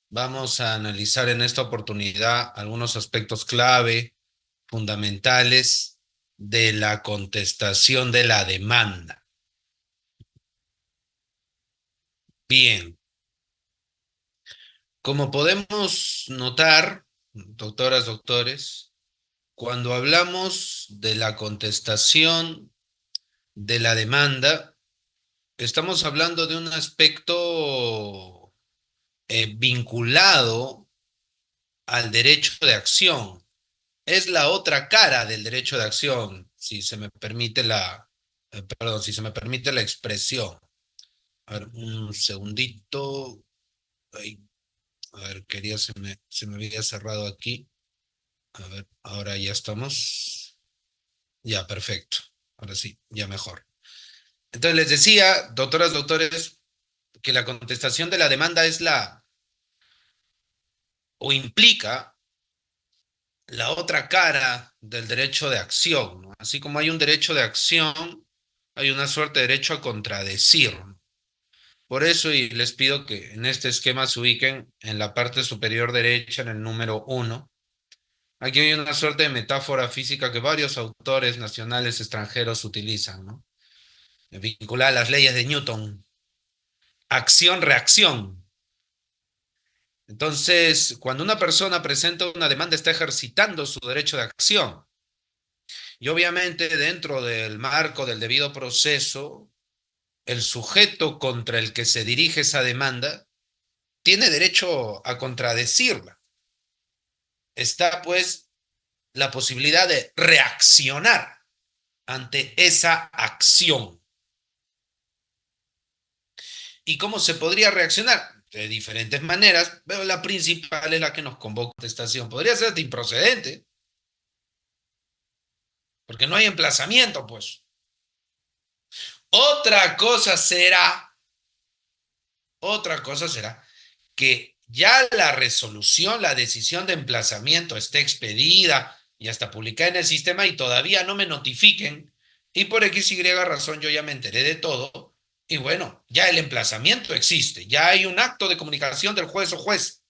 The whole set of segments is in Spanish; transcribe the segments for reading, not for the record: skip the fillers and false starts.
Vamos a analizar en esta oportunidad algunos aspectos clave, fundamentales de la contestación de la demanda. Bien, como podemos notar, doctoras, doctores, cuando hablamos de la contestación de la demanda, estamos hablando de un aspecto vinculado al derecho de acción. Es la otra cara del derecho de acción, si se me permite perdón, si se me permite la expresión. A ver, un segundito. Ay, a ver, se me había cerrado aquí. A ver, ahora ya estamos. Ya, perfecto. Ahora sí, ya mejor. Entonces les decía, doctoras, doctores, que la contestación de la demanda es o implica la otra cara del derecho de acción, ¿no? Así como hay un derecho de acción, hay una suerte de derecho a contradecir, ¿no? Por eso, y les pido que en este esquema se ubiquen en la parte superior derecha, en el número uno. Aquí hay una suerte de metáfora física que varios autores nacionales extranjeros utilizan, ¿no? Vinculada a las leyes de Newton. Acción-reacción. Entonces, cuando una persona presenta una demanda, está ejercitando su derecho de acción. Y obviamente, dentro del marco del debido proceso, el sujeto contra el que se dirige esa demanda tiene derecho a contradecirla. Está, pues, la posibilidad de reaccionar ante esa acción. ¿Y cómo se podría reaccionar? De diferentes maneras, pero la principal es la que nos convoca a estación. Podría ser de improcedente, porque no hay emplazamiento, pues. Otra cosa será, otra cosa será que ya la resolución, la decisión de emplazamiento esté expedida y hasta publicada en el sistema y todavía no me notifiquen y por X, Y razón yo ya me enteré de todo y bueno, ya el emplazamiento existe, ya hay un acto de comunicación del juez o juez.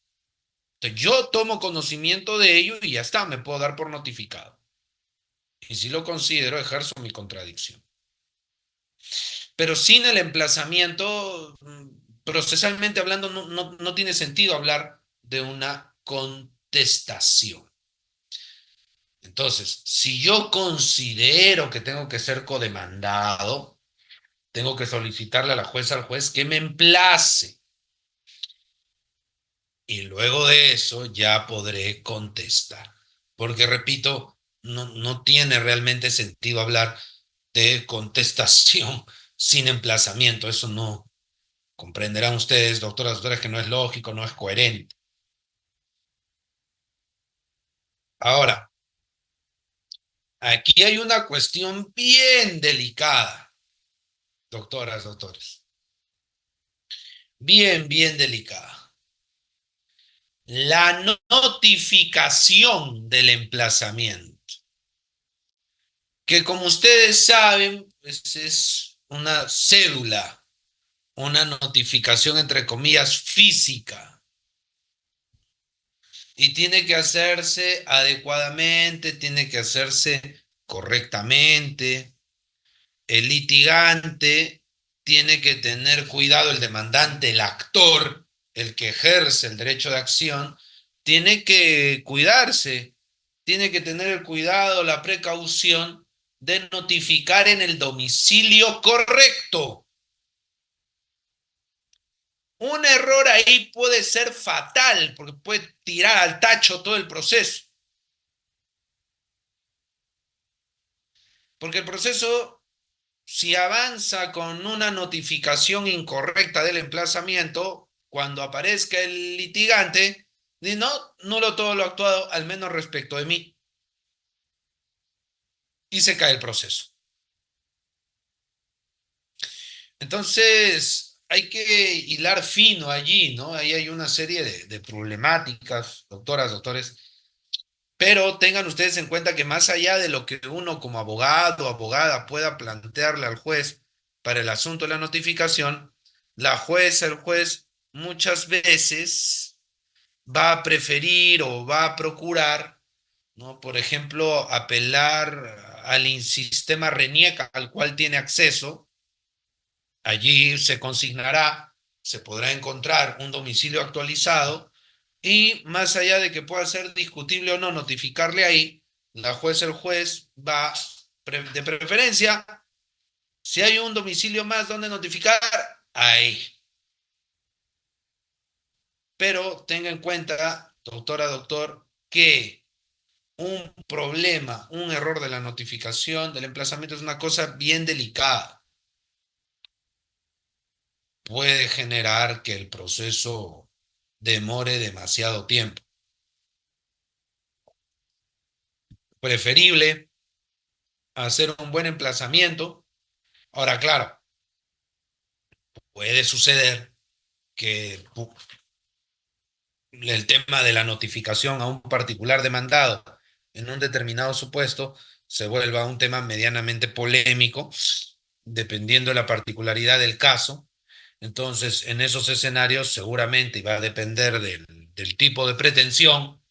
Entonces yo tomo conocimiento de ello y ya está, me puedo dar por notificado. Y si lo considero, ejerzo mi contradicción. Pero sin el emplazamiento, procesalmente hablando, no tiene sentido hablar de una contestación. Entonces, si yo considero que tengo que ser codemandado, tengo que solicitarle a la jueza al juez que me emplace. Y luego de eso ya podré contestar. Porque, repito, no tiene realmente sentido hablar de contestación sin emplazamiento. Eso no, comprenderán ustedes, doctoras, doctores, que no es lógico, no es coherente. Ahora, aquí hay una cuestión bien delicada, doctoras, doctores. Bien delicada. La notificación del emplazamiento, que como ustedes saben, pues es una cédula, una notificación entre comillas física, y tiene que hacerse adecuadamente, tiene que hacerse correctamente. El litigante tiene que tener cuidado, el demandante, el actor, el que ejerce el derecho de acción, tiene que cuidarse, tiene que tener el cuidado, la precaución de notificar en el domicilio correcto. Un error ahí puede ser fatal porque puede tirar al tacho todo el proceso. Porque el proceso, si avanza con una notificación incorrecta del emplazamiento, cuando aparezca el litigante, dice, no, nulo todo lo actuado, al menos respecto de mí, y se cae el proceso. Entonces, hay que hilar fino allí, ¿no? Ahí hay una serie de problemáticas, doctoras, doctores, pero tengan ustedes en cuenta que más allá de lo que uno como abogado o abogada pueda plantearle al juez para el asunto de la notificación, la jueza, el juez, muchas veces va a preferir o va a procurar, ¿no? Por ejemplo, apelar al sistema RENIEC al cual tiene acceso. Allí se consignará, se podrá encontrar un domicilio actualizado y más allá de que pueda ser discutible o no notificarle ahí, la juez, el juez va de preferencia, si hay un domicilio más donde notificar, ahí. Pero tenga en cuenta, doctora, doctor, que un problema, un error de la notificación del emplazamiento es una cosa bien delicada. Puede generar que el proceso demore demasiado tiempo. Preferible hacer un buen emplazamiento. Ahora, claro, puede suceder que el tema de la notificación a un particular demandado en un determinado supuesto se vuelva un tema medianamente polémico, dependiendo de la particularidad del caso. Entonces, en esos escenarios seguramente va a depender del tipo de pretensión,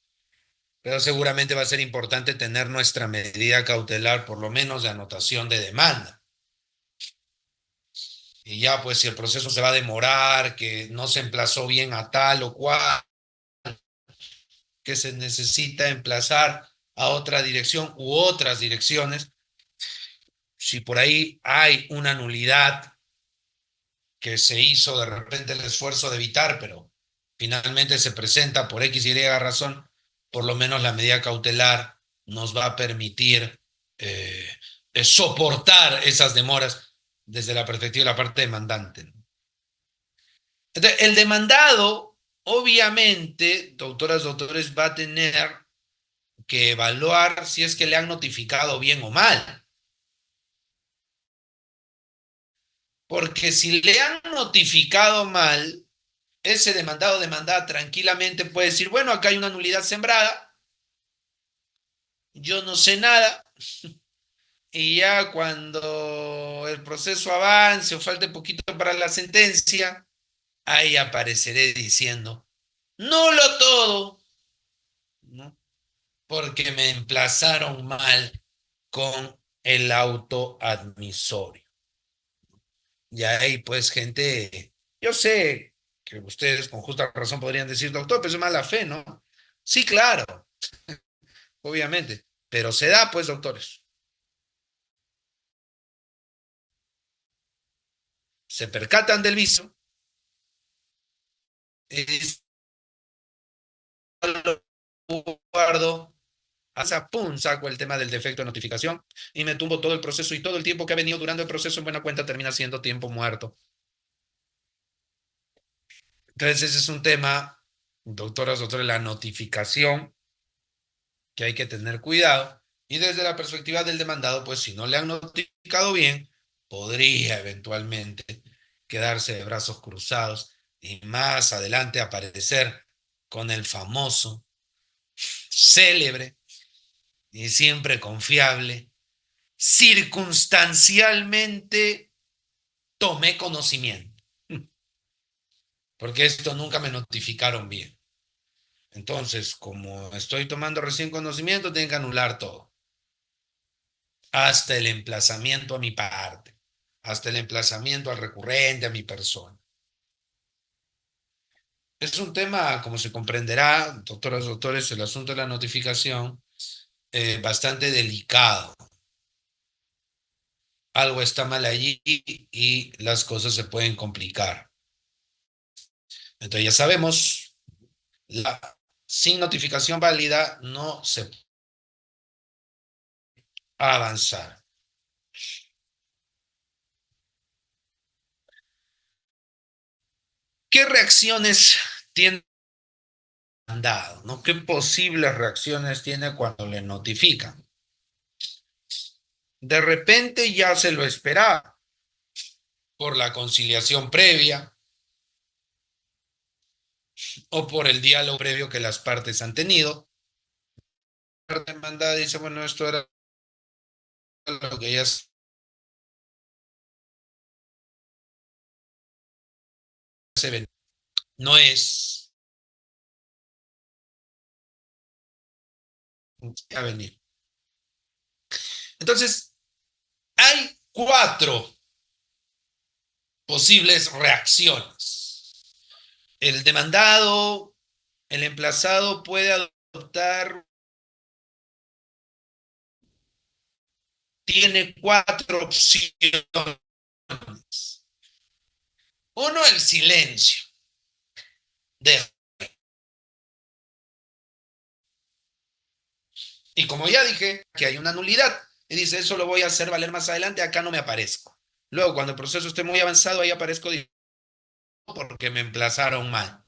pero seguramente va a ser importante tener nuestra medida cautelar, por lo menos de anotación de demanda. Y ya, pues, si el proceso se va a demorar, que no se emplazó bien a tal o cual, que se necesita emplazar a otra dirección u otras direcciones, si por ahí hay una nulidad que se hizo de repente el esfuerzo de evitar, pero finalmente se presenta por X y Y razón, por lo menos la medida cautelar nos va a permitir eh, soportar esas demoras desde la perspectiva de la parte demandante. Entonces, el demandado, obviamente, doctoras, doctores, va a tener que evaluar si es que le han notificado bien o mal. Porque si le han notificado mal, ese demandado demandada tranquilamente puede decir, bueno, acá hay una nulidad sembrada, yo no sé nada, y ya cuando el proceso avance o falte poquito para la sentencia, ahí apareceré diciendo, nulo todo, ¿no? Porque me emplazaron mal con el auto admisorio. Y ahí, pues, gente, yo sé que ustedes con justa razón podrían decir, doctor, pero es mala fe, ¿no? Sí, claro, obviamente, pero se da, pues, doctores. Se percatan del vicio, y guardo, hasta pum, saco el tema del defecto de notificación y me tumbo todo el proceso y todo el tiempo que ha venido durando el proceso en buena cuenta termina siendo tiempo muerto. Entonces, ese es un tema, doctoras, doctores, la notificación que hay que tener cuidado. Y desde la perspectiva del demandado, pues si no le han notificado bien, podría eventualmente quedarse de brazos cruzados y más adelante aparecer con el famoso, célebre y siempre confiable, circunstancialmente tomé conocimiento, porque esto nunca me notificaron bien. Entonces, como estoy tomando recién conocimiento, tienen que anular todo. Hasta el emplazamiento a mi parte, hasta el emplazamiento al recurrente, a mi persona. Es un tema, como se comprenderá, doctoras, doctores, el asunto de la notificación, bastante delicado. Algo está mal allí y las cosas se pueden complicar. Entonces ya sabemos, la, sin notificación válida no se puede avanzar. ¿Qué reacciones tiene el mandado? ¿No? ¿Qué posibles reacciones tiene cuando le notifican? De repente ya se lo esperaba por la conciliación previa o por el diálogo previo que las partes han tenido. La parte demandada dice, bueno, esto era lo que ya se ven. No es a venir. Entonces, hay cuatro posibles reacciones. El demandado, el emplazado puede adoptar, tiene cuatro opciones. Uno, el silencio. De, y como ya dije, que hay una nulidad. Y dice, eso lo voy a hacer valer más adelante, acá no me aparezco. Luego, cuando el proceso esté muy avanzado, ahí aparezco porque me emplazaron mal.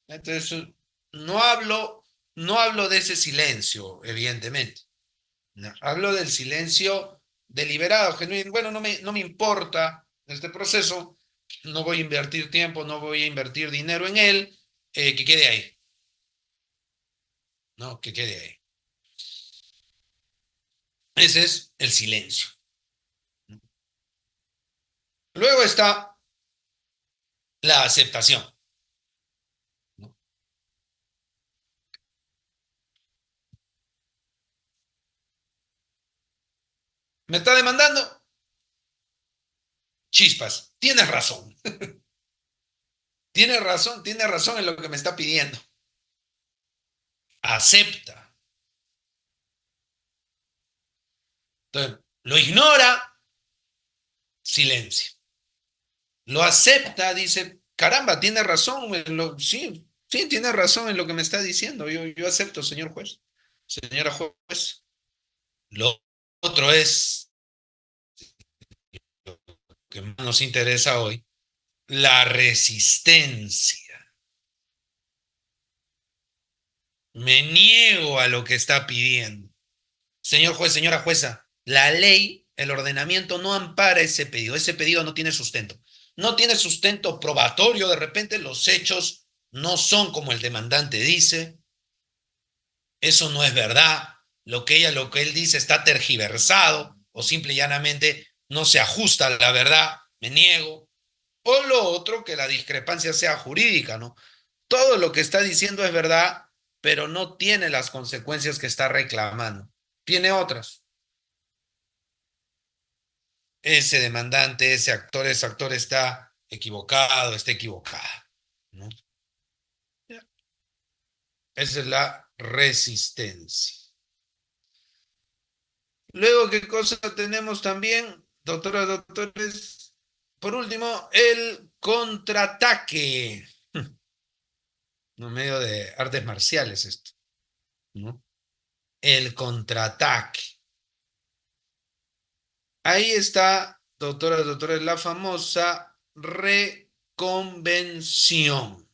Entonces, no hablo, no hablo de ese silencio, evidentemente. No, hablo del silencio deliberado, genuino. Bueno, no me importa este proceso, no voy a invertir tiempo, no voy a invertir dinero en él, que quede ahí, ¿no? Que quede ahí. Ese es el silencio. Luego está la aceptación, ¿no? ¿Me está demandando? Chispas, tiene razón en lo que me está pidiendo. Acepta. Entonces, lo ignora, silencio. Lo acepta, dice, caramba, tiene razón, sí, sí, tiene razón en lo que me está diciendo. Yo acepto, señor juez, señora juez. Lo otro es, lo que más nos interesa hoy, la resistencia. Me niego a lo que está pidiendo. Señor juez, señora jueza, la ley, el ordenamiento no ampara ese pedido. Ese pedido no tiene sustento. No tiene sustento probatorio. De repente los hechos no son como el demandante dice. Eso no es verdad. Lo que él dice está tergiversado o simple y llanamente no se ajusta a la verdad. Me niego. O lo otro, que la discrepancia sea jurídica, ¿no? Todo lo que está diciendo es verdad, pero no tiene las consecuencias que está reclamando. Tiene otras. Ese actor está equivocado, está equivocada, ¿no? Esa es la resistencia. Luego, ¿qué cosa tenemos también, doctoras, doctores? Por último, el contraataque. No medio de artes marciales esto, ¿no? El contraataque. Ahí está, doctoras, doctores, la famosa reconvención.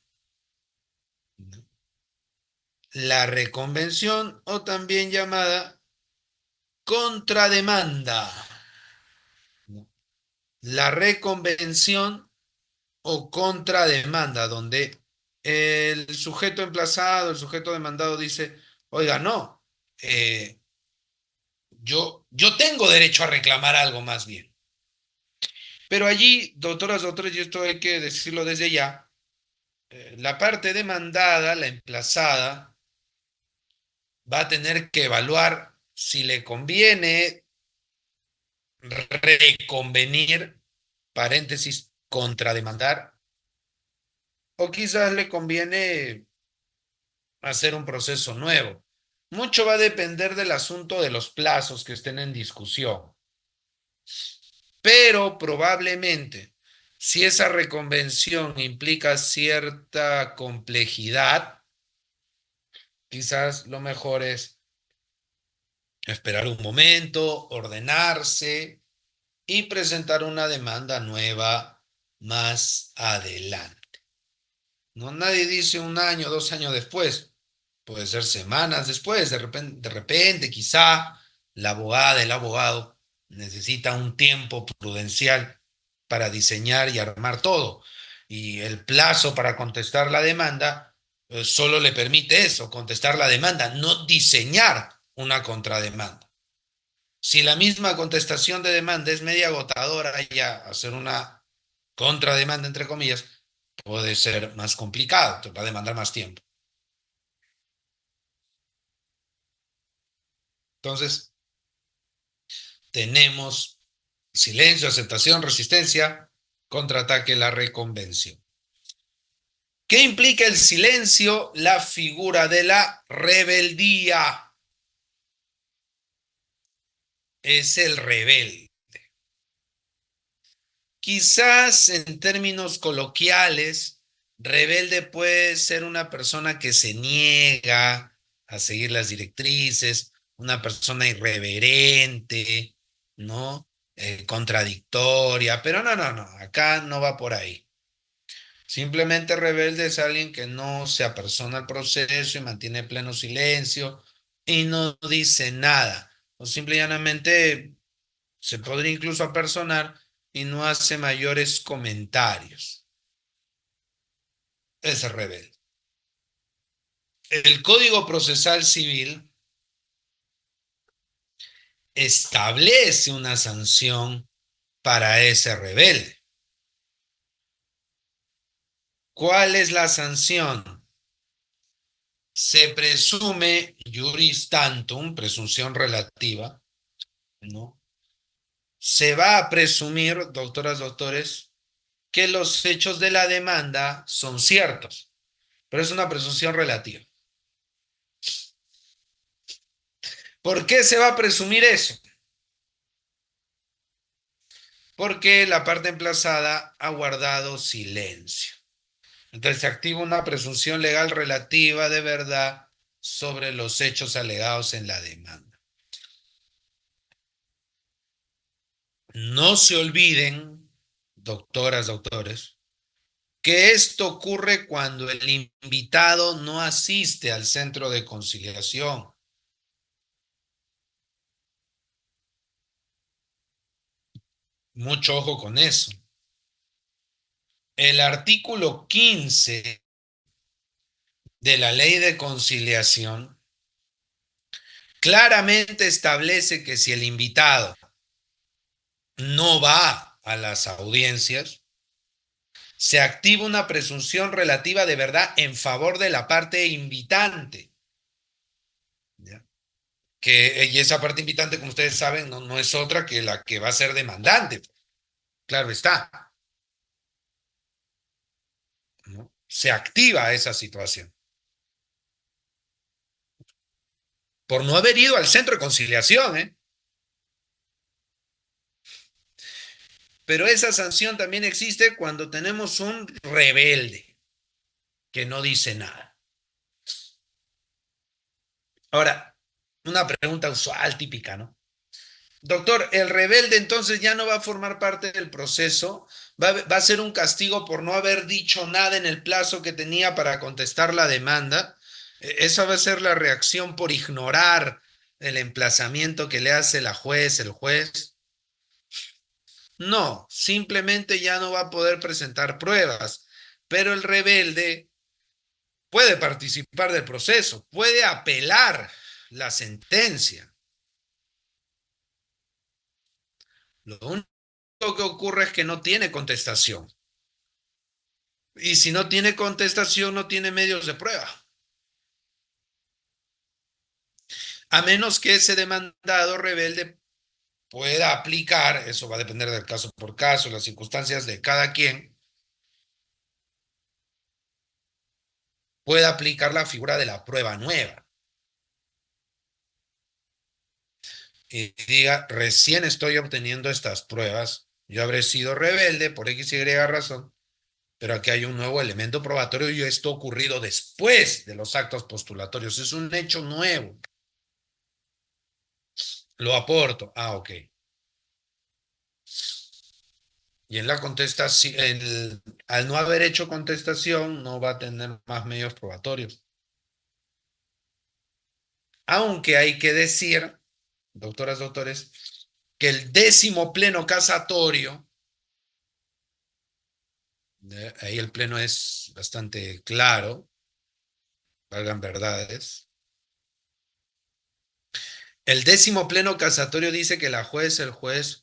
La reconvención o también llamada contrademanda. La reconvención o contrademanda, donde el sujeto emplazado, el sujeto demandado dice, oiga, no, eh, yo tengo derecho a reclamar algo más bien. Pero allí, doctoras, doctores, y esto hay que decirlo desde ya, la parte demandada, la emplazada, va a tener que evaluar si le conviene reconvenir, paréntesis, contrademandar, o quizás le conviene hacer un proceso nuevo. Mucho va a depender del asunto de los plazos que estén en discusión, pero probablemente, si esa reconvención implica cierta complejidad, quizás lo mejor es esperar un momento, ordenarse y presentar una demanda nueva más adelante. No, nadie dice un año, 2 años después. Puede ser semanas después. De repente, quizá la abogada, el abogado necesita un tiempo prudencial para diseñar y armar todo. Y el plazo para contestar la demanda solo le permite eso, contestar la demanda, no diseñar una contrademanda. Si la misma contestación de demanda es media agotadora, ya hacer una contrademanda, entre comillas, puede ser más complicado, te va a demandar más tiempo. Entonces, tenemos silencio, aceptación, resistencia, contraataque, la reconvención. ¿Qué implica el silencio? La figura de la rebeldía. Es el rebelde. Quizás en términos coloquiales, rebelde puede ser una persona que se niega a seguir las directrices, una persona irreverente, ¿no? Contradictoria, pero no, acá no va por ahí. Simplemente rebelde es alguien que no se apersona al proceso y mantiene pleno silencio y no dice nada. O simple y llanamente se podría incluso apersonar y no hace mayores comentarios. Es rebelde. El Código Procesal Civil establece una sanción para ese rebelde. ¿Cuál es la sanción? Se presume juris tantum, presunción relativa, ¿no? Se va a presumir, doctoras, doctores, que los hechos de la demanda son ciertos, pero es una presunción relativa. ¿Por qué se va a presumir eso? Porque la parte emplazada ha guardado silencio. Entonces se activa una presunción legal relativa de verdad sobre los hechos alegados en la demanda. No se olviden, doctoras, doctores, que esto ocurre cuando el invitado no asiste al centro de conciliación. Mucho ojo con eso. El artículo 15 de la ley de conciliación claramente establece que si el invitado no va a las audiencias, se activa una presunción relativa de verdad en favor de la parte invitante. ¿Ya? Y esa parte invitante, como ustedes saben, no es otra que la que va a ser demandante. Claro está, ¿no? Se activa esa situación. Por no haber ido al centro de conciliación, ¿eh? Pero esa sanción también existe cuando tenemos un rebelde que no dice nada. Ahora, una pregunta usual, típica, ¿no? Doctor, el rebelde entonces ya no va a formar parte del proceso, va a ser un castigo por no haber dicho nada en el plazo que tenía para contestar la demanda. Esa va a ser la reacción por ignorar el emplazamiento que le hace la juez, el juez. No, simplemente ya no va a poder presentar pruebas, pero el rebelde puede participar del proceso, puede apelar la sentencia. Lo único que ocurre es que no tiene contestación. Y si no tiene contestación, no tiene medios de prueba. A menos que ese demandado rebelde pueda aplicar, eso va a depender del caso por caso, las circunstancias de cada quien, pueda aplicar la figura de la prueba nueva. Y diga, recién estoy obteniendo estas pruebas, yo habré sido rebelde por X y razón, pero aquí hay un nuevo elemento probatorio y esto ha ocurrido después de los actos postulatorios. Es un hecho nuevo. Lo aporto. Ah, ok. Y en la contestación, al no haber hecho contestación, no va a tener más medios probatorios. Aunque hay que decir, doctoras, doctores, que el 10º pleno casatorio, ahí el pleno es bastante claro, valgan verdades. El 10º pleno casatorio dice que el juez,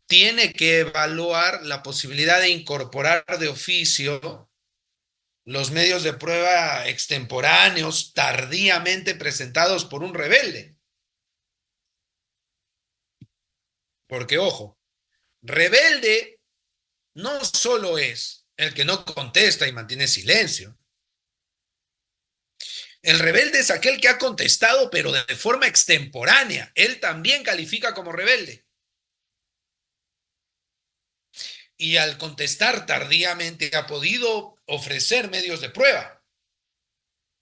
tiene que evaluar la posibilidad de incorporar de oficio los medios de prueba extemporáneos tardíamente presentados por un rebelde. Porque, ojo, rebelde no solo es el que no contesta y mantiene silencio. El rebelde es aquel que ha contestado, pero de forma extemporánea. Él también califica como rebelde. Y al contestar tardíamente ha podido ofrecer medios de prueba.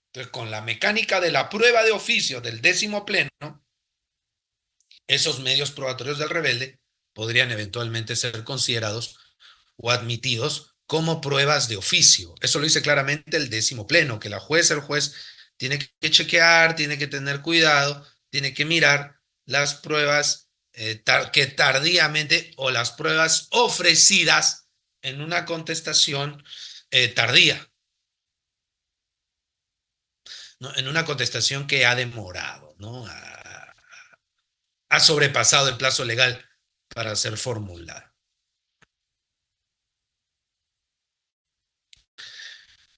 Entonces, con la mecánica de la prueba de oficio del 10º pleno, esos medios probatorios del rebelde podrían eventualmente ser considerados o admitidos como pruebas de oficio. Eso lo dice claramente el 10º pleno, que la jueza, el juez, tiene que chequear, tiene que tener cuidado, tiene que mirar las pruebas que tardíamente o las pruebas ofrecidas en una contestación tardía, ¿no? En una contestación que ha demorado, ¿no? Ha sobrepasado el plazo legal para ser formulada.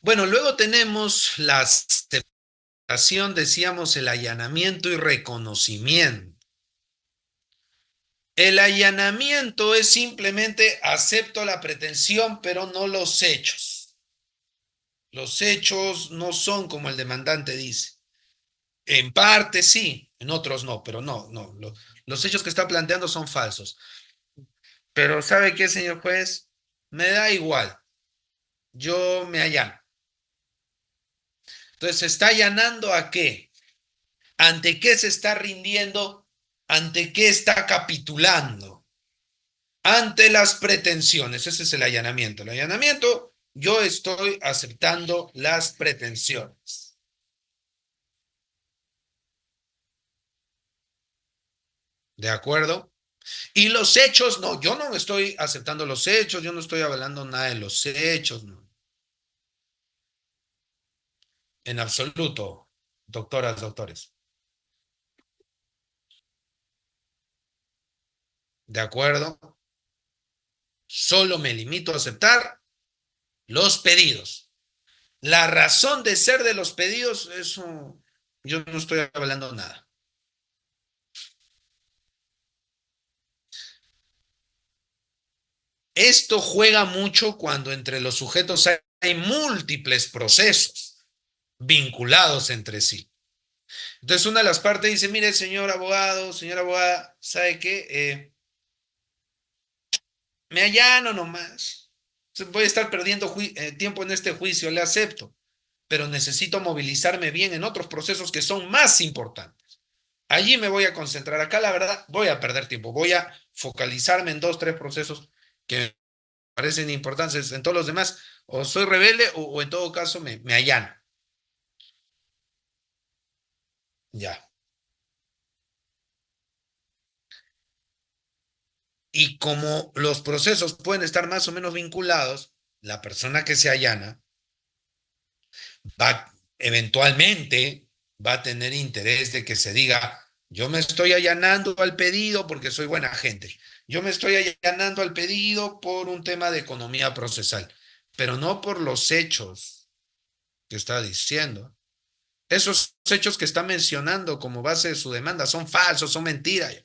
Bueno, luego tenemos la aceptación, decíamos, el allanamiento y reconocimiento. El allanamiento es simplemente acepto la pretensión, pero no los hechos. Los hechos no son como el demandante dice. En parte sí, en otros no, pero no. Los hechos que está planteando son falsos. Pero ¿sabe qué, señor juez? Me da igual. Yo me allano. Entonces, ¿se está allanando a qué? ¿Ante qué se está rindiendo? ¿Ante qué está capitulando? Ante las pretensiones. Ese es el allanamiento. El allanamiento, yo estoy aceptando las pretensiones. ¿De acuerdo? Y los hechos, no, yo no estoy aceptando los hechos, yo no estoy avalando nada de los hechos, no. En absoluto, doctoras, doctores. ¿De acuerdo? Solo me limito a aceptar los pedidos. La razón de ser de los pedidos, eso yo no estoy hablando nada. Esto juega mucho cuando entre los sujetos hay múltiples procesos vinculados entre sí. Entonces una de las partes dice, mire, señor abogado, señora abogada, ¿sabe qué? Me allano nomás. Voy a estar perdiendo tiempo en este juicio, le acepto, pero necesito movilizarme bien en otros procesos que son más importantes. Allí me voy a concentrar. Acá, la verdad, voy a perder tiempo. Voy a focalizarme en 2, 3 procesos que me parecen importantes. En todos los demás, o soy rebelde o en todo caso me allano. Ya. Y como los procesos pueden estar más o menos vinculados, la persona que se allana va eventualmente va a tener interés de que se diga, yo me estoy allanando al pedido porque soy buena gente. Yo me estoy allanando al pedido por un tema de economía procesal, pero no por los hechos que está diciendo. Esos hechos que está mencionando como base de su demanda son falsos, son mentiras.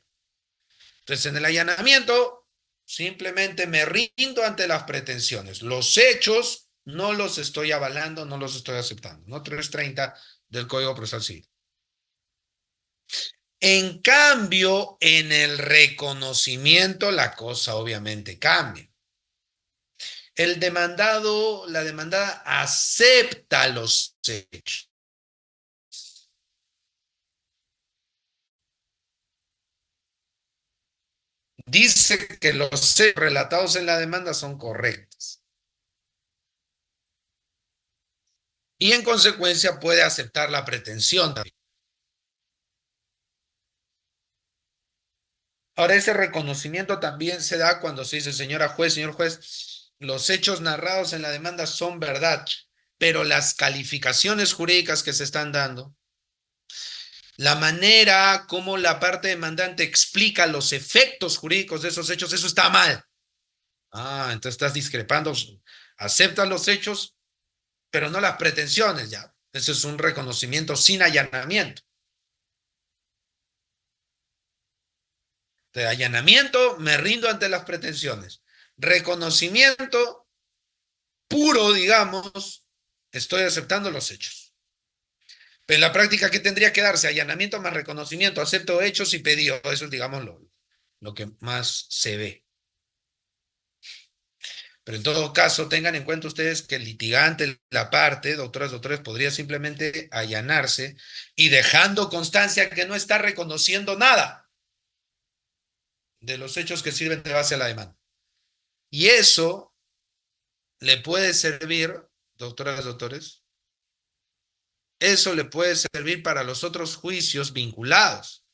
Entonces, en el allanamiento, simplemente me rindo ante las pretensiones. Los hechos no los estoy avalando, no los estoy aceptando. No 330 del Código Procesal Civil. En cambio, en el reconocimiento, la cosa obviamente cambia. El demandado, la demandada acepta los hechos. Dice que los hechos relatados en la demanda son correctos. Y en consecuencia puede aceptar la pretensión también. Ahora, ese reconocimiento también se da cuando se dice, señora juez, señor juez, los hechos narrados en la demanda son verdad, pero las calificaciones jurídicas que se están dando, la manera como la parte demandante explica los efectos jurídicos de esos hechos, eso está mal. Ah, entonces estás discrepando, aceptas los hechos, pero no las pretensiones ya. Eso es un reconocimiento sin allanamiento. De allanamiento, me rindo ante las pretensiones. Reconocimiento puro, digamos, estoy aceptando los hechos. Pero en la práctica, ¿qué tendría que darse? Allanamiento más reconocimiento, acepto hechos y pedido. Eso es, digamos, lo que más se ve. Pero en todo caso, tengan en cuenta ustedes que el litigante, la parte, doctoras, doctores, podría simplemente allanarse y dejando constancia que no está reconociendo nada de los hechos que sirven de base a la demanda. Y eso le puede servir, doctoras, doctores, eso le puede servir para los otros juicios vinculados.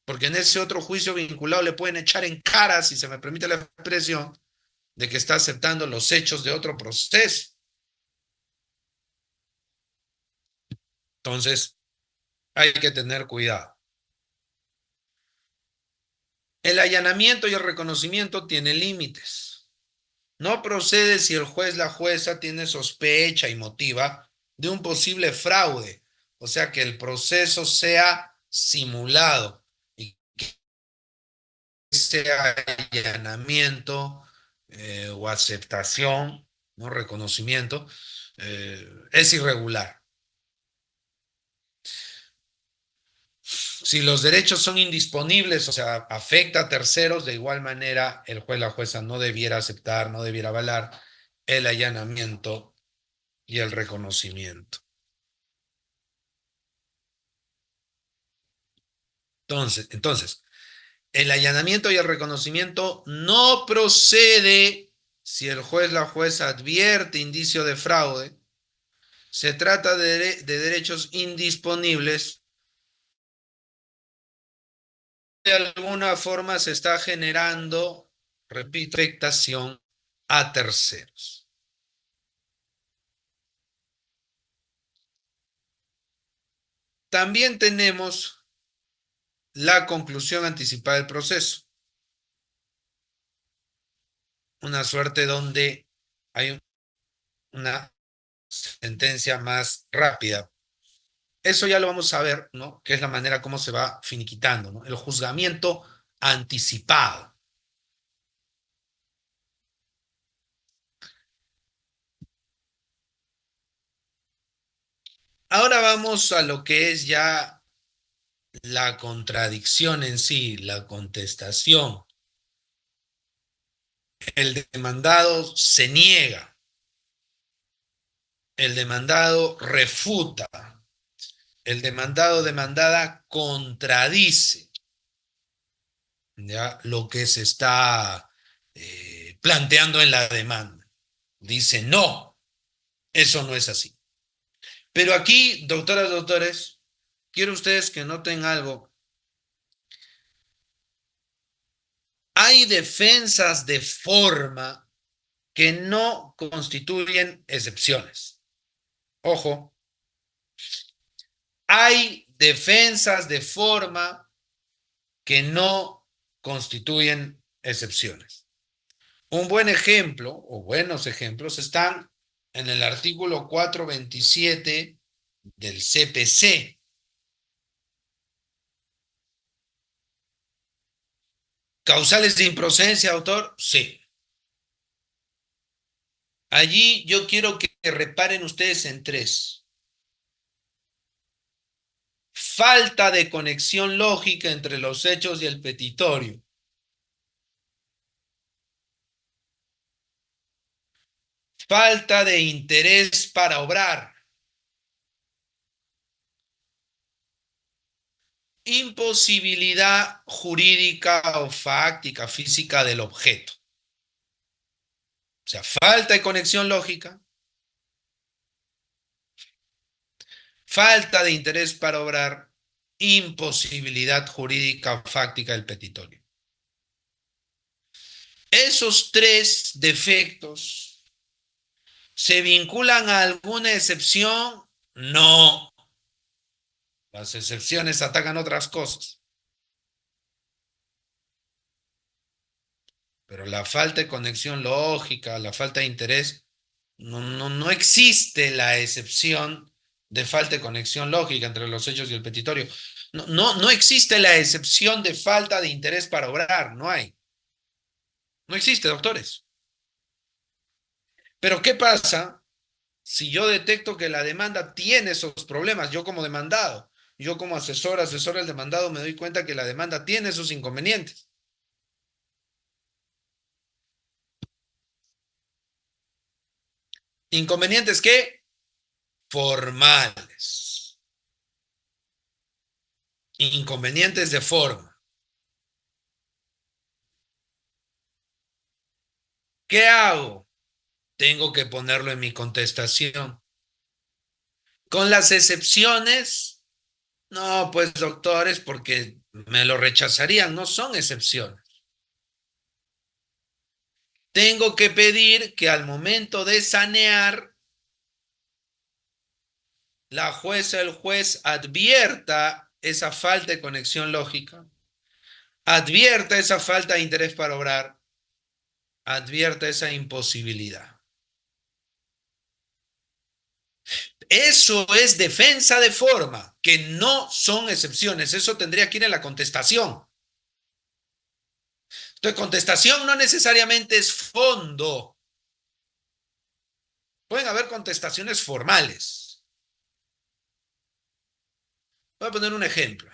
Porque en ese otro juicio vinculado le pueden echar en cara, si se me permite la expresión, de que está aceptando los hechos de otro proceso. Entonces, hay que tener cuidado. El allanamiento y el reconocimiento tienen límites. No procede si el juez, la jueza, tiene sospecha y motiva de un posible fraude, o sea, que el proceso sea simulado y que ese allanamiento o aceptación, no reconocimiento, es irregular. Si los derechos son indisponibles, o sea, afecta a terceros, de igual manera el juez, la jueza no debiera aceptar, no debiera avalar el allanamiento y el reconocimiento. Entonces, el allanamiento y el reconocimiento no procede si el juez, la jueza advierte indicio de fraude. Se trata de derechos indisponibles. De alguna forma se está generando, repito, afectación a terceros. También tenemos la conclusión anticipada del proceso, una suerte donde hay una sentencia más rápida. Eso ya lo vamos a ver, ¿no? Que es la manera como se va finiquitando, ¿no? El juzgamiento anticipado. Ahora vamos a lo que es ya la contradicción en sí, la contestación. El demandado se niega, el demandado refuta, el demandado demandada contradice, ¿ya? Lo que se está planteando en la demanda. Dice, no, eso no es así. Pero aquí, doctoras, doctores, quiero ustedes que noten algo. Hay defensas de forma que no constituyen excepciones. Ojo, hay defensas de forma que no constituyen excepciones. Un buen ejemplo, o buenos ejemplos, están en el artículo 427 del CPC. ¿Causales de improcedencia, autor? Sí. Allí yo quiero que reparen ustedes en tres. Falta de conexión lógica entre los hechos y el petitorio. Falta de interés para obrar. Imposibilidad jurídica o fáctica, física del objeto. O sea, falta de conexión lógica, falta de interés para obrar, imposibilidad jurídica o fáctica del petitorio. Esos tres defectos se vinculan a alguna excepción. No, las excepciones atacan otras cosas. Pero la falta de conexión lógica, la falta de interés, no existe la excepción de falta de conexión lógica entre los hechos y el petitorio. No existe la excepción de falta de interés para obrar, no hay. No existe, doctores. Pero ¿qué pasa si yo detecto que la demanda tiene esos problemas? Yo como demandado, yo como asesor del demandado me doy cuenta que la demanda tiene esos inconvenientes. ¿Inconvenientes qué? Formales. Inconvenientes de forma. ¿Qué hago? Tengo que ponerlo en mi contestación. Con las excepciones, no, pues doctores, porque me lo rechazarían, no son excepciones. Tengo que pedir que al momento de sanear, la jueza, el juez advierta esa falta de conexión lógica, advierta esa falta de interés para obrar, advierta esa imposibilidad. Eso es defensa de forma, que no son excepciones. Eso tendría que ir en la contestación. Entonces, contestación no necesariamente es fondo. Pueden haber contestaciones formales. Voy a poner un ejemplo.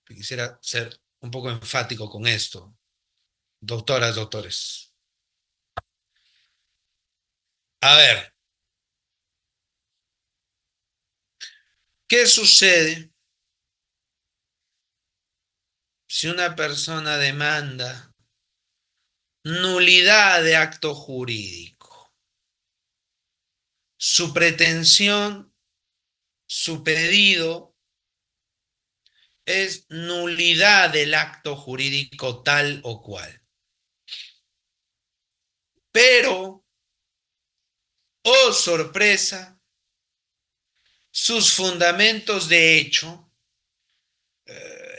Quisiera ser un poco enfático con esto. Doctoras, doctores. A ver, ¿qué sucede si una persona demanda nulidad de acto jurídico? Su pretensión, su pedido es nulidad del acto jurídico tal o cual. Pero, oh sorpresa, sus fundamentos de hecho,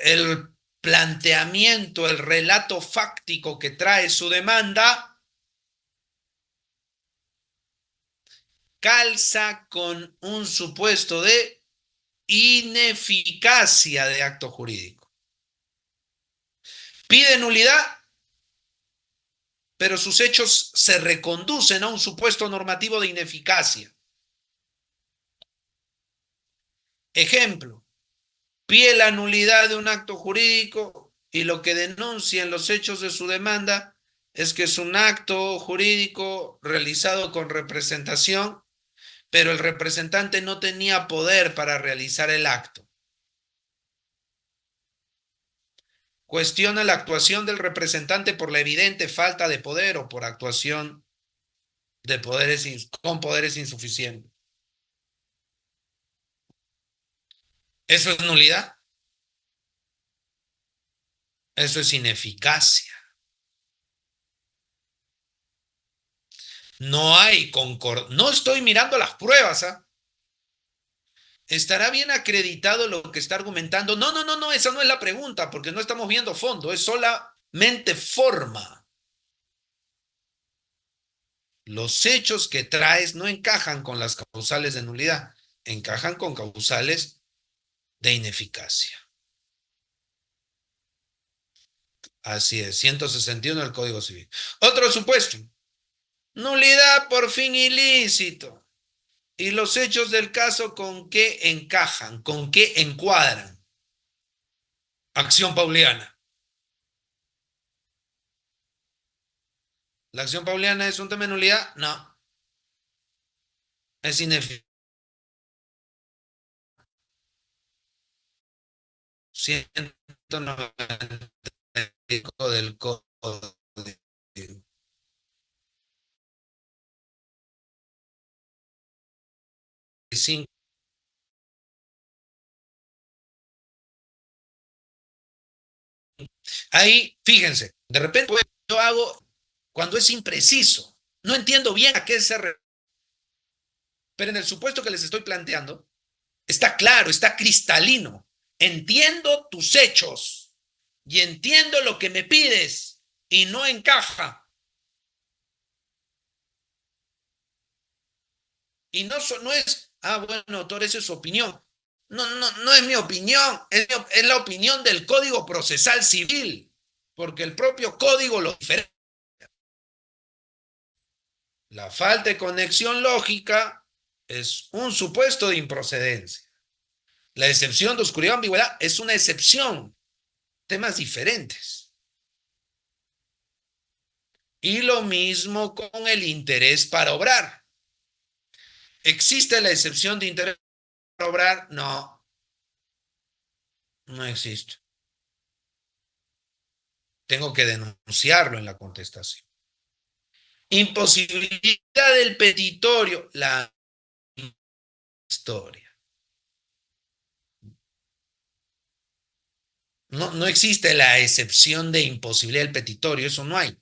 el planteamiento, el relato fáctico que trae su demanda, calza con un supuesto de ineficacia de acto jurídico. Pide nulidad, pero sus hechos se reconducen a un supuesto normativo de ineficacia. Ejemplo, pide la nulidad de un acto jurídico y lo que denuncia en los hechos de su demanda es que es un acto jurídico realizado con representación, pero el representante no tenía poder para realizar el acto. Cuestiona la actuación del representante por la evidente falta de poder o por actuación de poderes con poderes insuficientes. ¿Eso es nulidad? Eso es ineficacia. No hay concordancia. No estoy mirando las pruebas, ¿ah? ¿Estará bien acreditado lo que está argumentando? No, esa no es la pregunta, porque no estamos viendo fondo, es solamente forma. Los hechos que traes no encajan con las causales de nulidad, encajan con causales de ineficacia. Así es, 161 del Código Civil. Otro supuesto, nulidad por fin ilícito. Y los hechos del caso con qué encajan, con qué encuadran. Acción pauliana. ¿La acción pauliana es un tema de nulidad? No, es ineficaz. 195 del Código. Ahí, fíjense, de repente yo hago cuando es impreciso. No entiendo bien a qué se refiere, pero en el supuesto que les estoy planteando, está claro, está cristalino. Entiendo tus hechos y entiendo lo que me pides y no encaja. Y no es, bueno, autor, esa es su opinión. No es mi opinión, es la opinión del Código Procesal Civil, porque el propio código lo diferencia. La falta de conexión lógica es un supuesto de improcedencia. La excepción de oscuridad o ambigüedad es una excepción, temas diferentes. Y lo mismo con el interés para obrar. ¿Existe la excepción de interés para obrar? No, no existe. Tengo que denunciarlo en la contestación. Imposibilidad del petitorio, la historia. No existe la excepción de imposibilidad del petitorio, eso no hay.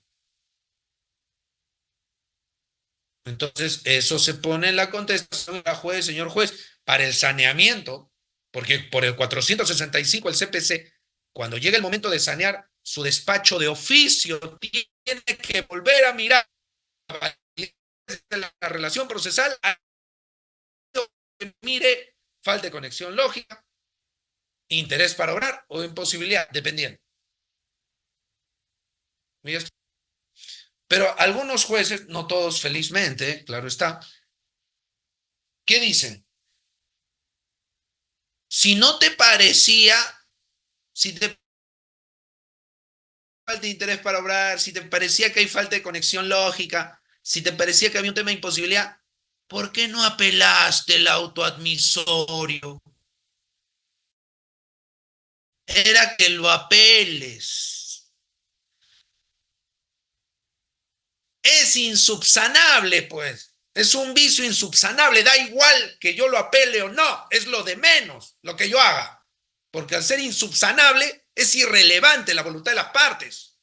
Entonces, eso se pone en la contestación de la juez, señor juez, para el saneamiento, porque por el 465 el CPC, cuando llega el momento de sanear su despacho de oficio, tiene que volver a mirar la relación procesal, mire falta de conexión lógica, interés para obrar o imposibilidad, dependiendo. Pero algunos jueces, no todos felizmente, claro está, ¿qué dicen? Si no te parecía, si te falta de interés para obrar, si te parecía que hay falta de conexión lógica, si te parecía que había un tema de imposibilidad, ¿por qué no apelaste el autoadmisorio? Era que lo apeles. Es insubsanable, pues. Es un vicio insubsanable. Da igual que yo lo apele o no. Es lo de menos lo que yo haga. Porque al ser insubsanable es irrelevante la voluntad de las partes.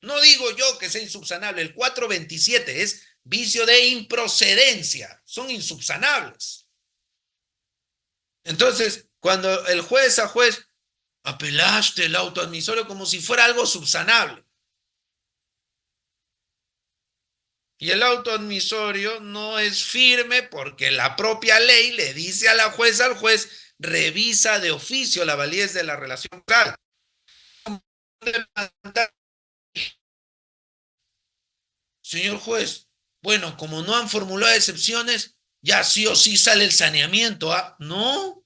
No digo yo que sea insubsanable. El 427 es vicio de improcedencia. Son insubsanables. Entonces, cuando el juez a juez apelaste el autoadmisorio como si fuera algo subsanable. Y el autoadmisorio no es firme porque la propia ley le dice a la jueza, al juez, revisa de oficio la validez de la relación oral. Señor juez, bueno, como no han formulado excepciones, ya sí o sí sale el saneamiento. ¿Ah? No,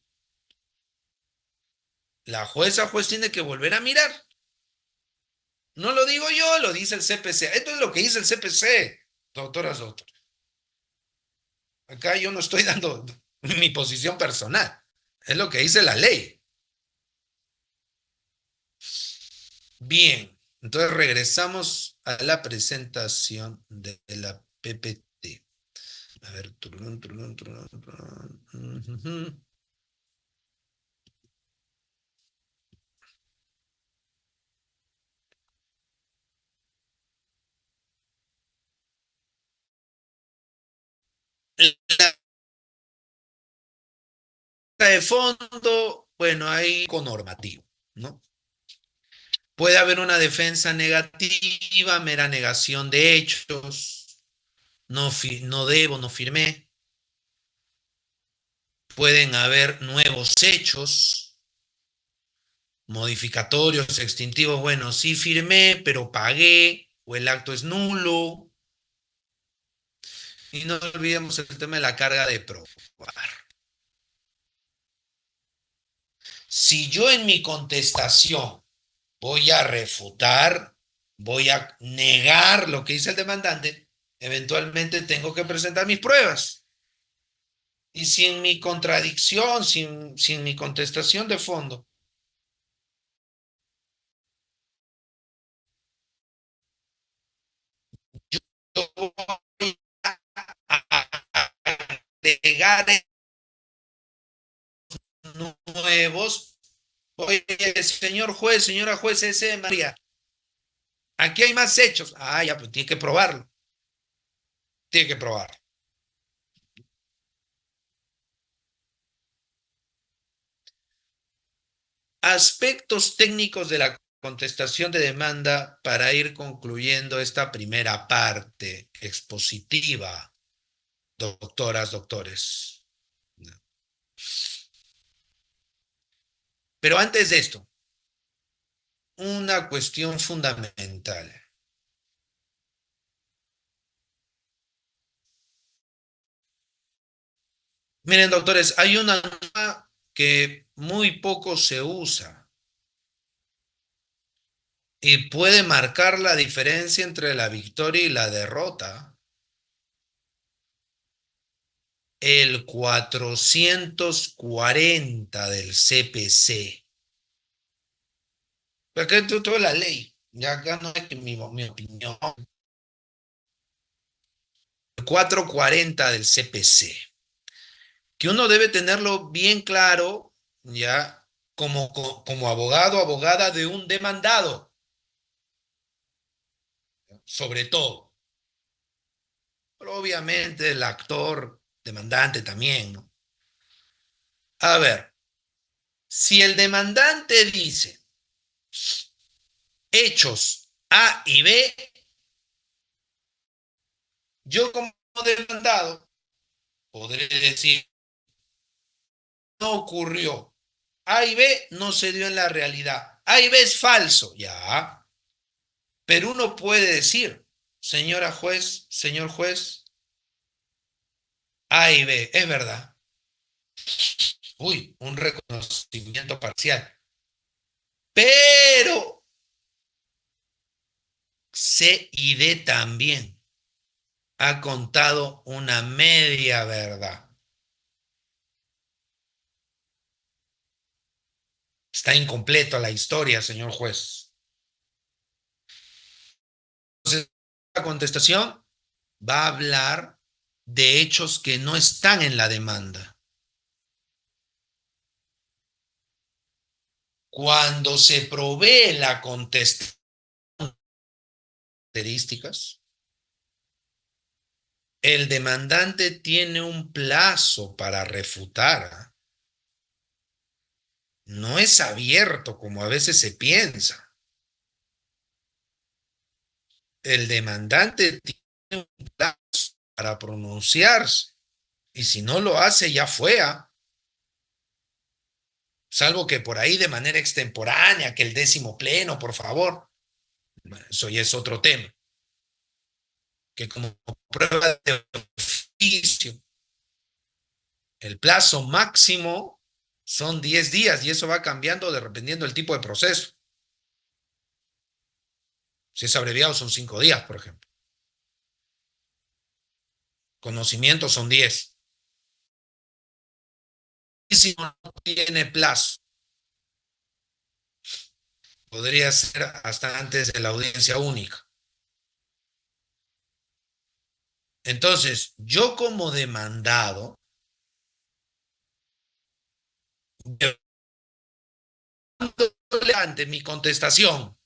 la jueza juez tiene que volver a mirar. No lo digo yo, lo dice el CPC. Esto es lo que dice el CPC, doctoras, doctores. Acá yo no estoy dando mi posición personal. Es lo que dice la ley. Bien, entonces regresamos a la presentación de la PPT. A ver, turun, turun, turun, turun. La de fondo, bueno, hay normativo, ¿no? Puede haber una defensa negativa, mera negación de hechos, no debo, no firmé. Pueden haber nuevos hechos, modificatorios, extintivos, bueno, sí firmé, pero pagué, o el acto es nulo. Y no olvidemos el tema de la carga de probar. Si yo en mi contestación voy a refutar, voy a negar lo que dice el demandante, eventualmente tengo que presentar mis pruebas. Y sin mi contradicción, sin mi contestación de fondo, yo voy a agregar nuevos. Oye, señor juez, señora juez, ese María, aquí hay más hechos. Ah, ya, pues tiene que probarlo. Tiene que probarlo. Aspectos técnicos de la contestación de demanda para ir concluyendo esta primera parte expositiva, doctoras, doctores. Pero antes de esto, una cuestión fundamental. Miren, doctores, hay una norma que muy poco se usa y puede marcar la diferencia entre la victoria y la derrota. El 440 del CPC. Porque esto es la ley. Ya acá no es que mi opinión. El 440 del CPC. Que uno debe tenerlo bien claro, ya, como abogado, abogada de un demandado, sobre todo. Pero obviamente el actor demandante también, ¿no? A ver, si el demandante dice hechos A y B, yo como demandado podré decir, no ocurrió. A y B no se dio en la realidad. A y B es falso, ya. Pero uno puede decir, señora juez, señor juez, A y B, es verdad. Uy, un reconocimiento parcial. Pero C y D también ha contado una media verdad. Está incompleta la historia, señor juez. Entonces, la contestación va a hablar de hechos que no están en la demanda. Cuando se provee la contestación características, el demandante tiene un plazo para refutar. No es abierto como a veces se piensa. El demandante tiene un plazo para pronunciarse y si no lo hace ya fue, salvo que por ahí de manera extemporánea, que el 10º pleno, por favor. Eso ya es otro tema. Que como prueba de oficio, el plazo máximo son 10 días y eso va cambiando dependiendo del tipo de proceso. Si es abreviado son 5 días, por ejemplo. Conocimientos son 10. Y si no tiene plazo, podría ser hasta antes de la audiencia única. Entonces, yo como demandado, ante mi contestación,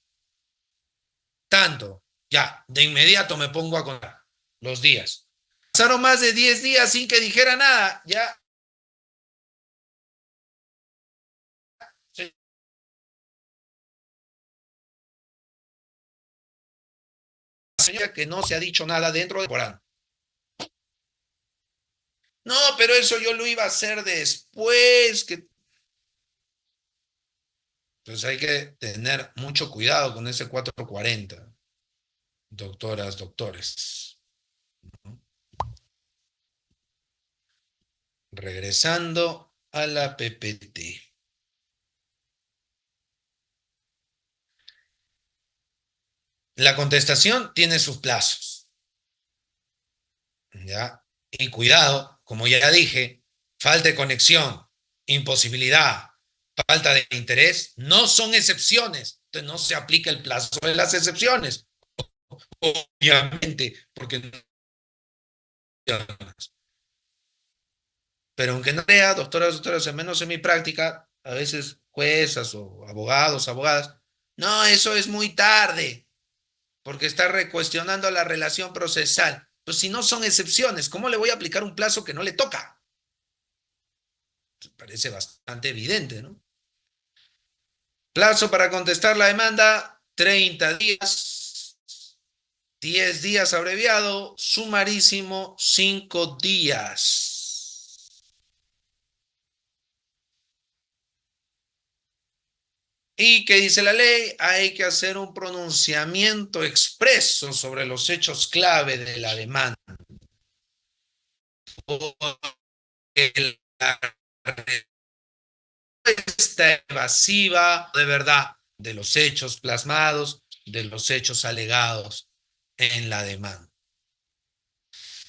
tanto, ya, de inmediato me pongo a contar los días. Pasaron más de 10 días sin que dijera nada, ya. Señora, que no se ha dicho nada dentro de Corán. No, pero eso yo lo iba a hacer después. Entonces hay que tener mucho cuidado con ese 440, doctoras, doctores. Regresando a la PPT. La contestación tiene sus plazos, ¿ya? Y cuidado, como ya dije, falta de conexión, imposibilidad, falta de interés, no son excepciones. Entonces no se aplica el plazo de las excepciones, obviamente, porque no. Pero aunque no crea, doctoras, doctores, al menos en mi práctica, a veces juezas o abogados, abogadas, no, eso es muy tarde, porque está recuestionando la relación procesal. Pues si no son excepciones, ¿cómo le voy a aplicar un plazo que no le toca? Parece bastante evidente, ¿no? Plazo para contestar la demanda, 30 días, 10 días abreviado, sumarísimo, 5 días. ¿Y qué dice la ley? Hay que hacer un pronunciamiento expreso sobre los hechos clave de la demanda. Porque la respuesta evasiva de verdad de los hechos plasmados, de los hechos alegados en la demanda.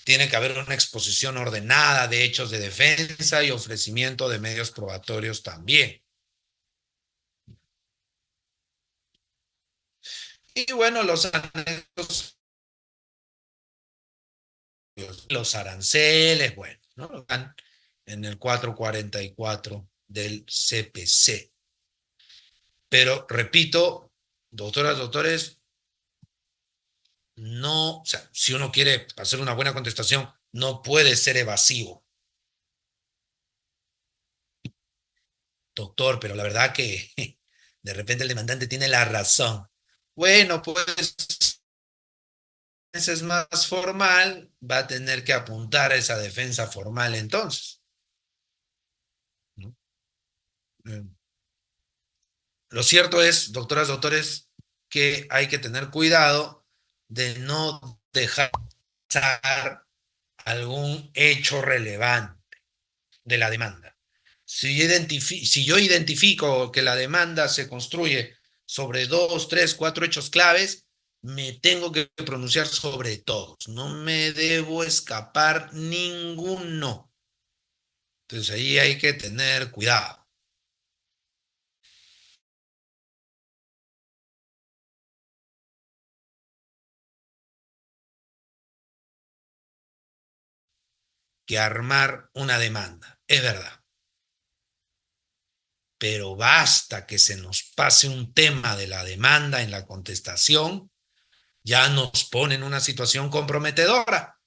Tiene que haber una exposición ordenada de hechos de defensa y ofrecimiento de medios probatorios también. Y bueno, los anexos, los aranceles, bueno, ¿no? Están en el 444 del CPC. Pero repito, doctoras, doctores, no, o sea, si uno quiere hacer una buena contestación, no puede ser evasivo. Doctor, pero la verdad que de repente el demandante tiene la razón. Bueno, pues es más formal, va a tener que apuntar a esa defensa formal entonces, ¿no? Eh, Lo cierto es, doctoras, doctores, que hay que tener cuidado de no dejar pasar algún hecho relevante de la demanda. Si yo identifico que la demanda se construye sobre dos, tres, cuatro hechos claves, me tengo que pronunciar sobre todos. No me debo escapar ninguno. Entonces ahí hay que tener cuidado. Que armar una demanda. Es verdad. Pero basta que se nos pase un tema de la demanda en la contestación, ya nos pone en una situación comprometedora.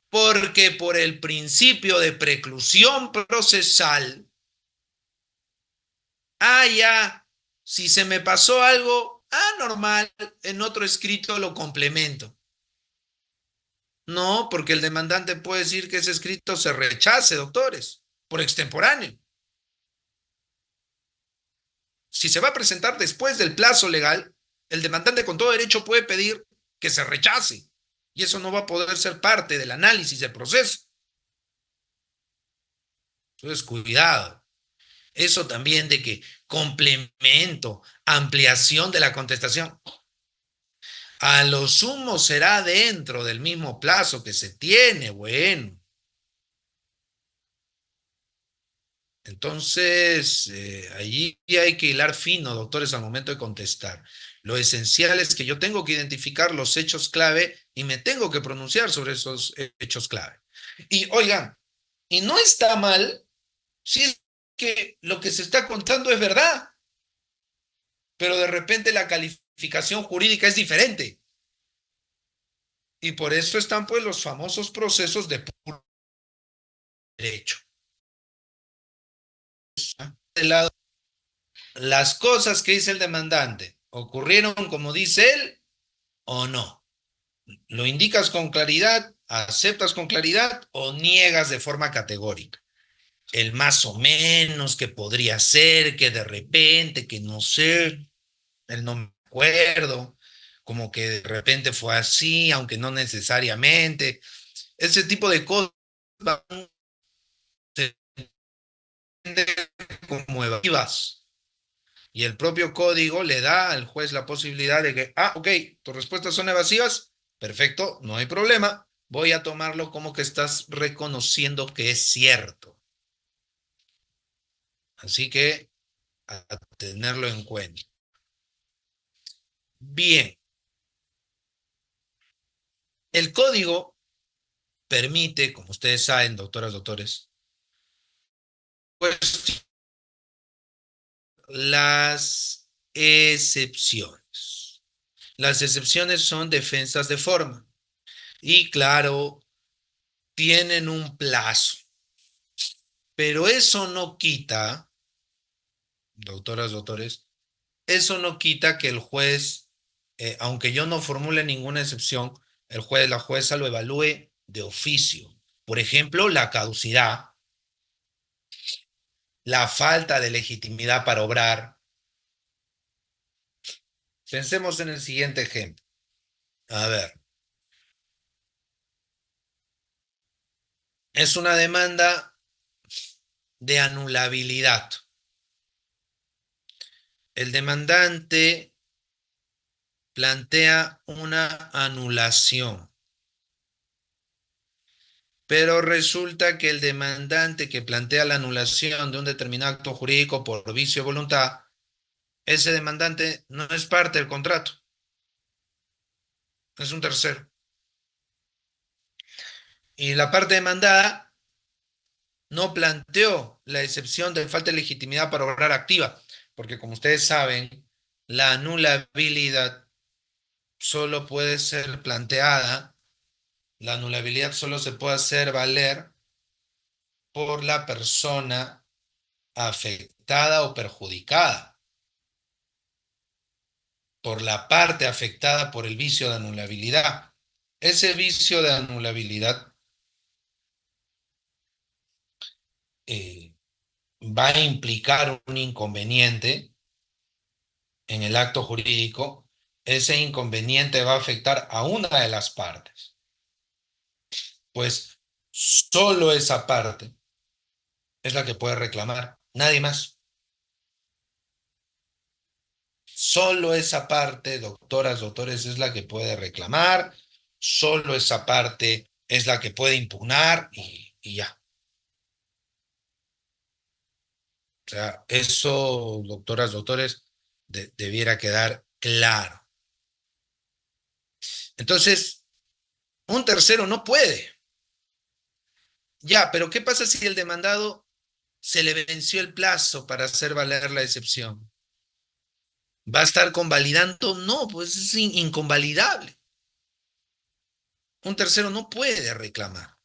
Porque por el principio de preclusión procesal, ya, si se me pasó algo, normal, en otro escrito lo complemento. No, porque el demandante puede decir que ese escrito se rechace, doctores, por extemporáneo. Si se va a presentar después del plazo legal, el demandante con todo derecho puede pedir que se rechace. Y eso no va a poder ser parte del análisis del proceso. Entonces, cuidado. Eso también de que complemento, ampliación de la contestación, a lo sumo será dentro del mismo plazo que se tiene, bueno. Entonces, allí hay que hilar fino, doctores, al momento de contestar. Lo esencial es que yo tengo que identificar los hechos clave y me tengo que pronunciar sobre esos hechos clave. Y oigan, y no está mal si es que lo que se está contando es verdad, pero de repente la calificación jurídica es diferente. Y por eso están pues los famosos procesos de puro derecho. De lado, las cosas que dice el demandante, ¿ocurrieron como dice él o no? ¿Lo indicas con claridad, aceptas con claridad o niegas de forma categórica? El más o menos, que podría ser, que de repente, que no sé, él no me acuerdo, como que de repente fue así, aunque no necesariamente. Ese tipo de cosas se entienden como evasivas. Y el propio código le da al juez la posibilidad de que, ok, tus respuestas son evasivas, perfecto, no hay problema, voy a tomarlo como que estás reconociendo que es cierto. Así que a tenerlo en cuenta. Bien, el código permite, como ustedes saben, doctoras, doctores, pues las excepciones. Las excepciones son defensas de forma y claro, tienen un plazo, pero eso no quita, doctoras, doctores, eso no quita que el juez, aunque yo no formule ninguna excepción, el juez, la jueza lo evalúe de oficio. Por ejemplo, la caducidad. la falta de legitimidad para obrar. Pensemos en el siguiente ejemplo. A ver, es una demanda de anulabilidad. El demandante plantea una anulación, pero resulta que el demandante que plantea la anulación de un determinado acto jurídico por vicio de voluntad, ese demandante no es parte del contrato, es un tercero. Y la parte demandada no planteó la excepción de falta de legitimidad para obrar activa, porque como ustedes saben, la anulabilidad solo puede ser planteada, la anulabilidad solo se puede hacer valer por la persona afectada o perjudicada, por la parte afectada por el vicio de anulabilidad. Ese vicio de anulabilidad eh, va a implicar un inconveniente en el acto jurídico. Ese inconveniente va a afectar a una de las partes, pues solo esa parte es la que puede reclamar, nadie más. Solo esa parte, doctoras, doctores, es la que puede reclamar, solo esa parte es la que puede impugnar y ya. O sea, eso, doctoras, doctores, debiera quedar claro. Entonces, un tercero no puede. Ya, pero ¿qué pasa si el demandado se le venció el plazo para hacer valer la excepción? ¿Va a estar convalidando? No, pues es inconvalidable. Un tercero no puede reclamar.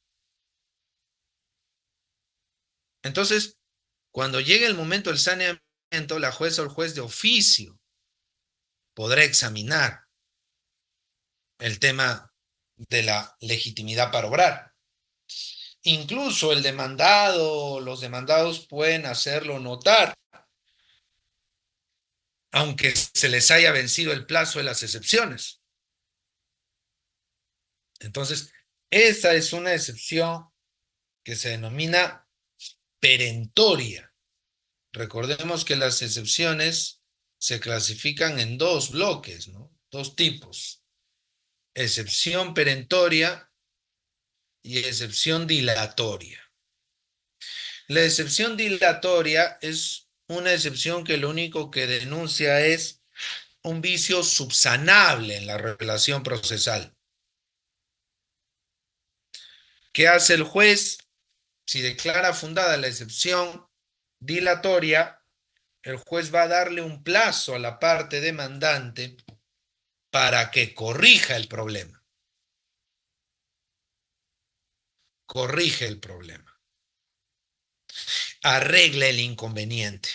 Entonces, cuando llegue el momento del saneamiento, la jueza o el juez de oficio podrá examinar el tema de la legitimidad para obrar. Incluso el demandado, los demandados pueden hacerlo notar, aunque se les haya vencido el plazo de las excepciones. Entonces, esa es una excepción que se denomina perentoria. Recordemos que las excepciones se clasifican en dos bloques, ¿no? Dos tipos: excepción perentoria y excepción dilatoria. La excepción dilatoria es una excepción que lo único que denuncia es un vicio subsanable en la relación procesal. ¿Qué hace el juez? Si declara fundada la excepción dilatoria, el juez va a darle un plazo a la parte demandante para que corrija el problema. Corrige el problema. Arregle el inconveniente.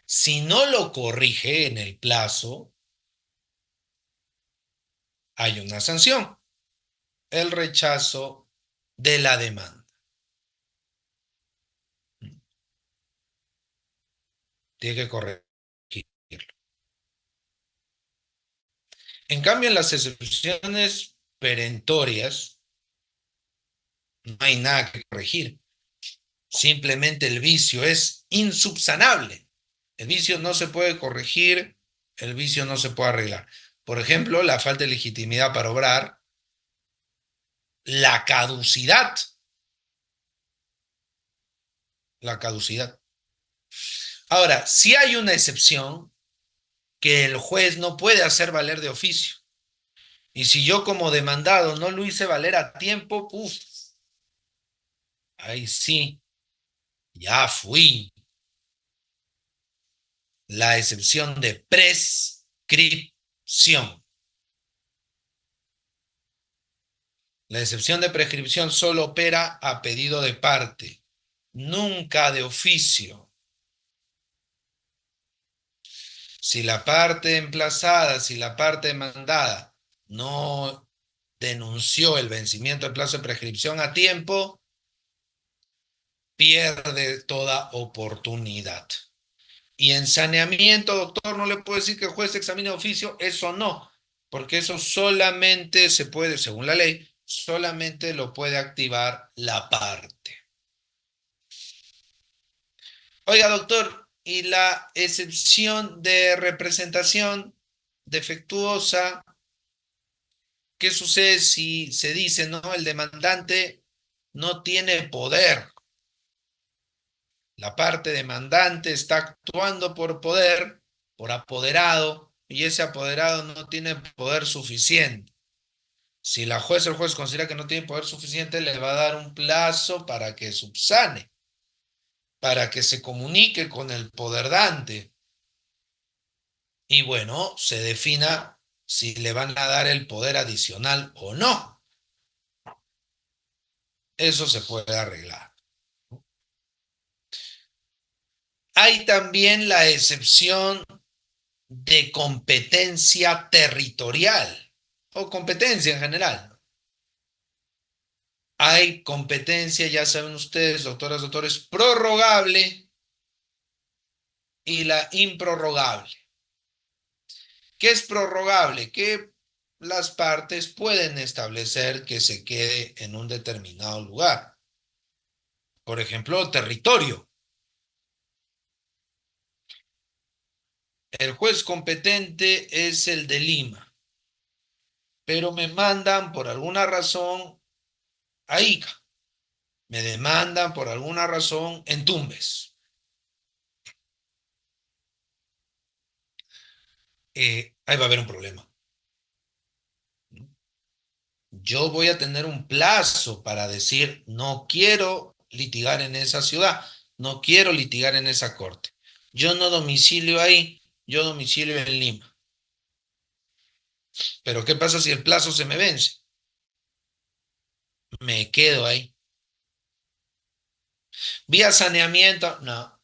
Si no lo corrige en el plazo, hay una sanción: el rechazo de la demanda. Tiene que corregirlo. En cambio, en las excepciones perentorias, no hay nada que corregir. Simplemente el vicio es insubsanable. El vicio no se puede corregir, el vicio no se puede arreglar. Por ejemplo, la falta de legitimidad para obrar, la caducidad. La caducidad. Ahora, si hay una excepción que el juez no puede hacer valer de oficio. Y si yo como demandado no lo hice valer a tiempo, ahí sí, ya fui. La excepción de prescripción. La excepción de prescripción solo opera a pedido de parte, nunca de oficio. Si la parte emplazada, si la parte demandada no denunció el vencimiento del plazo de prescripción a tiempo, pierde toda oportunidad. Y en saneamiento, doctor, no le puedo decir que el juez examine de oficio, eso no, porque eso solamente se puede, según la ley, solamente lo puede activar la parte. Oiga, doctor, ¿y la excepción de representación defectuosa? ¿Qué sucede si se dice, no, el demandante no tiene poder? La parte demandante está actuando por poder, por apoderado, y ese apoderado no tiene poder suficiente. Si la juez o el juez considera que no tiene poder suficiente, le va a dar un plazo para que subsane, para que se comunique con el poder dante. Y bueno, se defina si le van a dar el poder adicional o no. Eso se puede arreglar. Hay también la excepción de competencia territorial o competencia en general. Hay competencia, ya saben ustedes, doctoras, doctores, prorrogable y la improrrogable. ¿Qué es prorrogable? Que las partes pueden establecer que se quede en un determinado lugar. Por ejemplo, territorio. El juez competente es el de Lima, pero me mandan por alguna razón a Ica. Me demandan por alguna razón en Tumbes. Ahí va a haber un problema. Yo voy a tener un plazo para decir, no quiero litigar en esa ciudad, no quiero litigar en esa corte. Yo no domicilio ahí, yo domicilio en Lima. Pero ¿qué pasa si el plazo se me vence? Me quedo ahí. Vía saneamiento, no.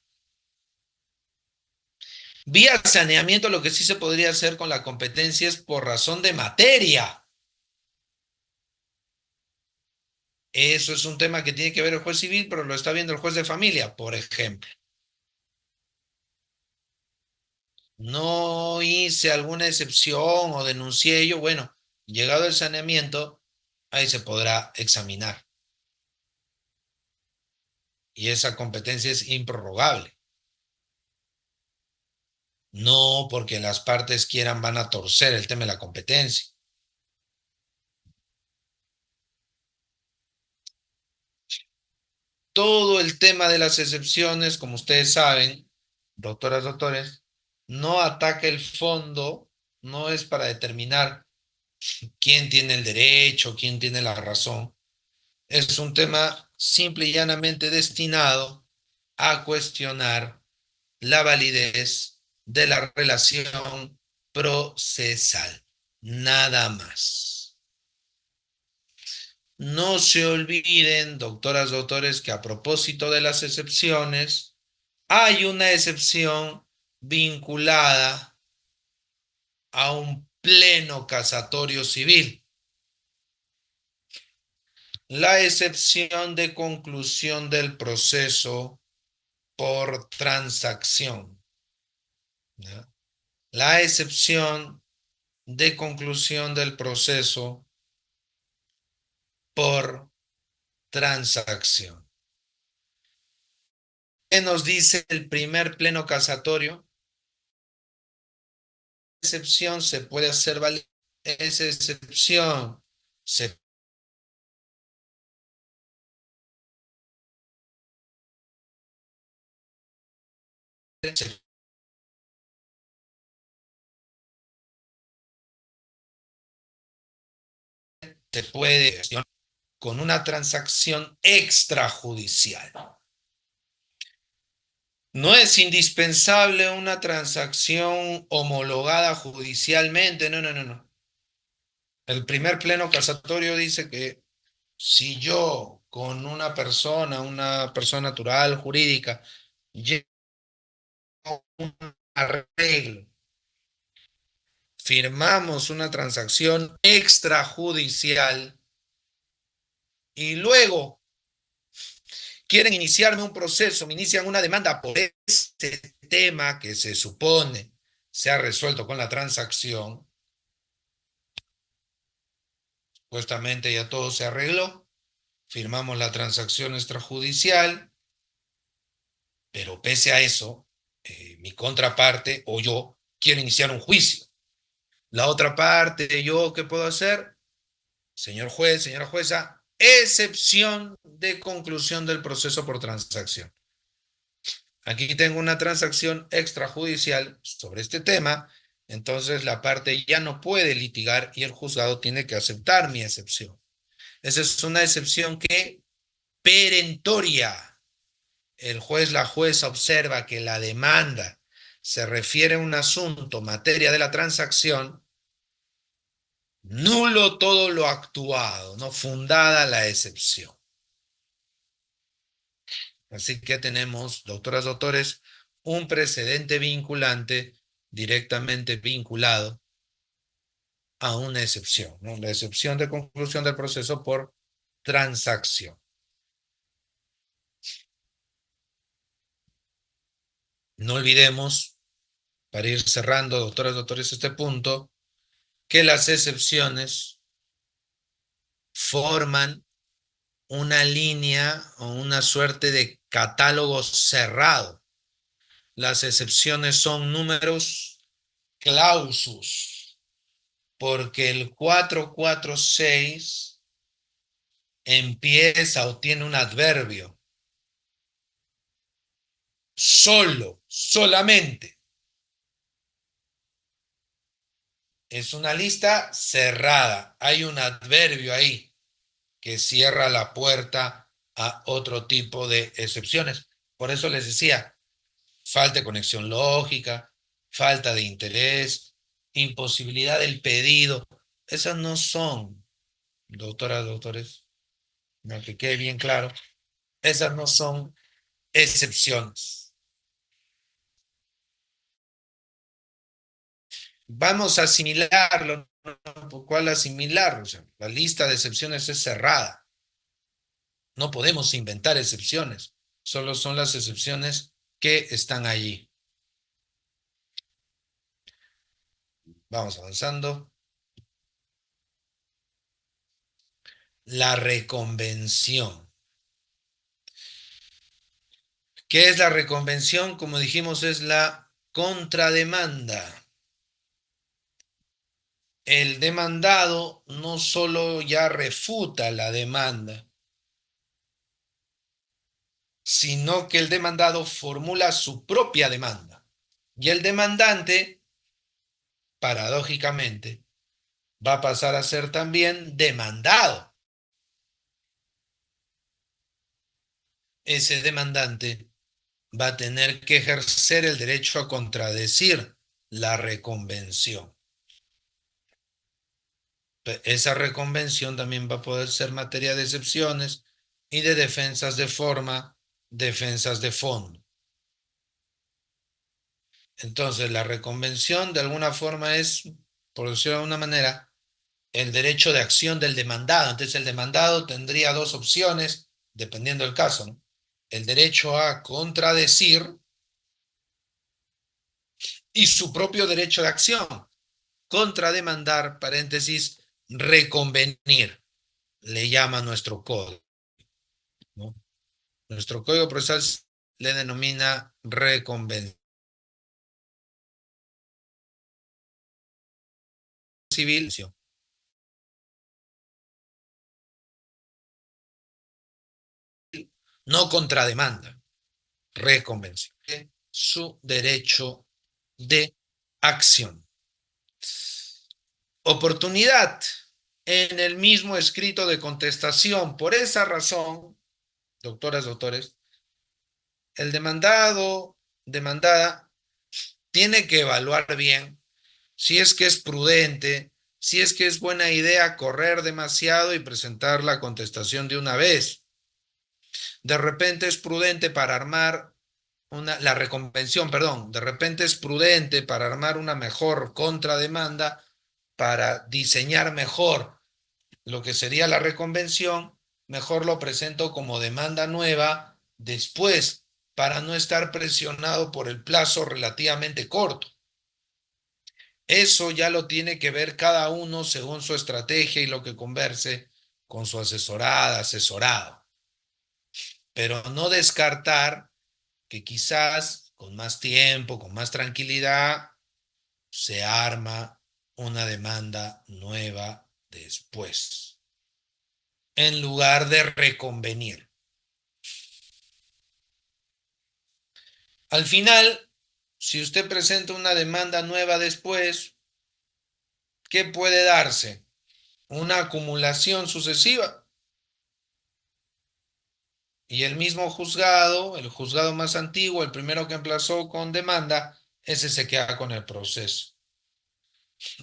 Vía saneamiento lo que sí se podría hacer con la competencia es por razón de materia. Eso es un tema que tiene que ver el juez civil, pero lo está viendo el juez de familia, por ejemplo. No hice alguna excepción o denuncié yo, bueno, llegado el saneamiento, ahí se podrá examinar. Y esa competencia es improrrogable. No porque las partes quieran van a torcer el tema de la competencia. Todo el tema de las excepciones, como ustedes saben, doctoras, doctores, no ataca el fondo, no es para determinar quién tiene el derecho, quién tiene la razón. Es un tema simple y llanamente destinado a cuestionar la validez de la relación procesal. Nada más. No se olviden, doctoras, doctores, que a propósito de las excepciones, hay una excepción vinculada a un pleno casatorio civil. La excepción de conclusión del proceso por transacción. ¿Ya? La excepción de conclusión del proceso por transacción. ¿Qué nos dice el primer pleno casatorio? Esa excepción se puede hacer valer. Esa excepción se, se te puede con una transacción extrajudicial. No es indispensable una transacción homologada judicialmente, no, no, no, no. El primer pleno casatorio dice que si yo con una persona natural, jurídica, llego a un arreglo, firmamos una transacción extrajudicial y luego quieren iniciarme un proceso, me inician una demanda por ese tema que se supone se ha resuelto con la transacción, supuestamente ya todo se arregló, firmamos la transacción extrajudicial, pero pese a eso, mi contraparte o yo quiero iniciar un juicio. La otra parte, yo, ¿qué puedo hacer? Señor juez, señora jueza, excepción de conclusión del proceso por transacción. Aquí tengo una transacción extrajudicial sobre este tema, entonces la parte ya no puede litigar y el juzgado tiene que aceptar mi excepción. Esa es una excepción que perentoria. El juez, la jueza observa que la demanda se refiere a un asunto, materia de la transacción, nulo todo lo actuado, no fundada la excepción. Así que tenemos, doctoras, doctores, un precedente vinculante directamente vinculado a una excepción, ¿no? La excepción de conclusión del proceso por transacción. No olvidemos, para ir cerrando, doctoras, doctores, este punto, que las excepciones forman una línea o una suerte de catálogo cerrado. Las excepciones son números clausus, porque el 446 empieza o tiene un adverbio. Solo, solamente. Es una lista cerrada. Hay un adverbio ahí que cierra la puerta a otro tipo de excepciones. Por eso les decía, falta de conexión lógica, falta de interés, imposibilidad del pedido. Esas no son, doctoras, doctores, que quede bien claro, esas no son excepciones. Vamos a asimilarlo, ¿no? ¿Cuál asimilar? O sea, la lista de excepciones es cerrada. No podemos inventar excepciones. Solo son las excepciones que están allí. Vamos avanzando. La reconvención. ¿Qué es la reconvención? Como dijimos, es la contrademanda. El demandado no solo ya refuta la demanda, sino que el demandado formula su propia demanda. Y el demandante, paradójicamente, va a pasar a ser también demandado. Ese demandante va a tener que ejercer el derecho a contradecir la reconvención. Esa reconvención también va a poder ser materia de excepciones y de defensas de forma, defensas de fondo. Entonces, la reconvención de alguna forma es, por decirlo de alguna manera, el derecho de acción del demandado. Entonces, el demandado tendría dos opciones, dependiendo del caso, ¿no? El derecho a contradecir y su propio derecho de acción. Contrademandar, paréntesis, reconvenir, le llama nuestro código, ¿no? Nuestro código procesal le denomina reconvención civil, no contrademanda, reconvención, su derecho de acción. Oportunidad en el mismo escrito de contestación. Por esa razón, doctoras, doctores, el demandado, demandada, tiene que evaluar bien si es que es prudente, si es que es buena idea correr demasiado y presentar la contestación de una vez. De repente es prudente para armar la reconvención, perdón, de repente es prudente para armar una mejor contrademanda, para diseñar mejor lo que sería la reconvención, mejor lo presento como demanda nueva después para no estar presionado por el plazo relativamente corto. Eso ya lo tiene que ver cada uno según su estrategia y lo que converse con su asesorada, asesorado. Pero no descartar que quizás con más tiempo, con más tranquilidad, se arma una demanda nueva después, en lugar de reconvenir. Al final, si usted presenta una demanda nueva después, ¿qué puede darse? Una acumulación sucesiva. Y el mismo juzgado, el juzgado más antiguo, el primero que emplazó con demanda, ese se queda con el proceso.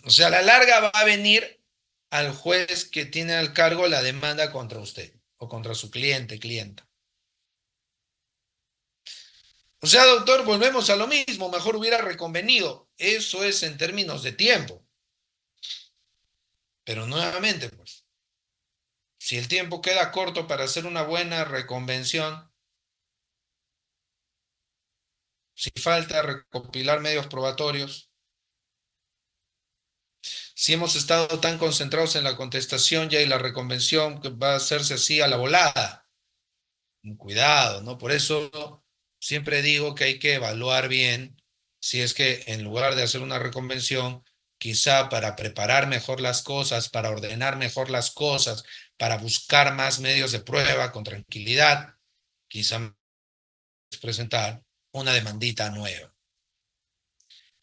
O sea, a la larga va a venir al juez que tiene al cargo la demanda contra usted o contra su cliente, clienta. O sea, doctor, volvemos a lo mismo, mejor hubiera reconvenido. Eso es en términos de tiempo. Pero nuevamente, pues, si el tiempo queda corto para hacer una buena reconvención, si falta recopilar medios probatorios, si hemos estado tan concentrados en la contestación ya y la reconvención que va a hacerse así a la volada, cuidado, ¿no? Por eso siempre digo que hay que evaluar bien si es que en lugar de hacer una reconvención, quizá para preparar mejor las cosas, para ordenar mejor las cosas, para buscar más medios de prueba con tranquilidad, quizá presentar una demandita nueva.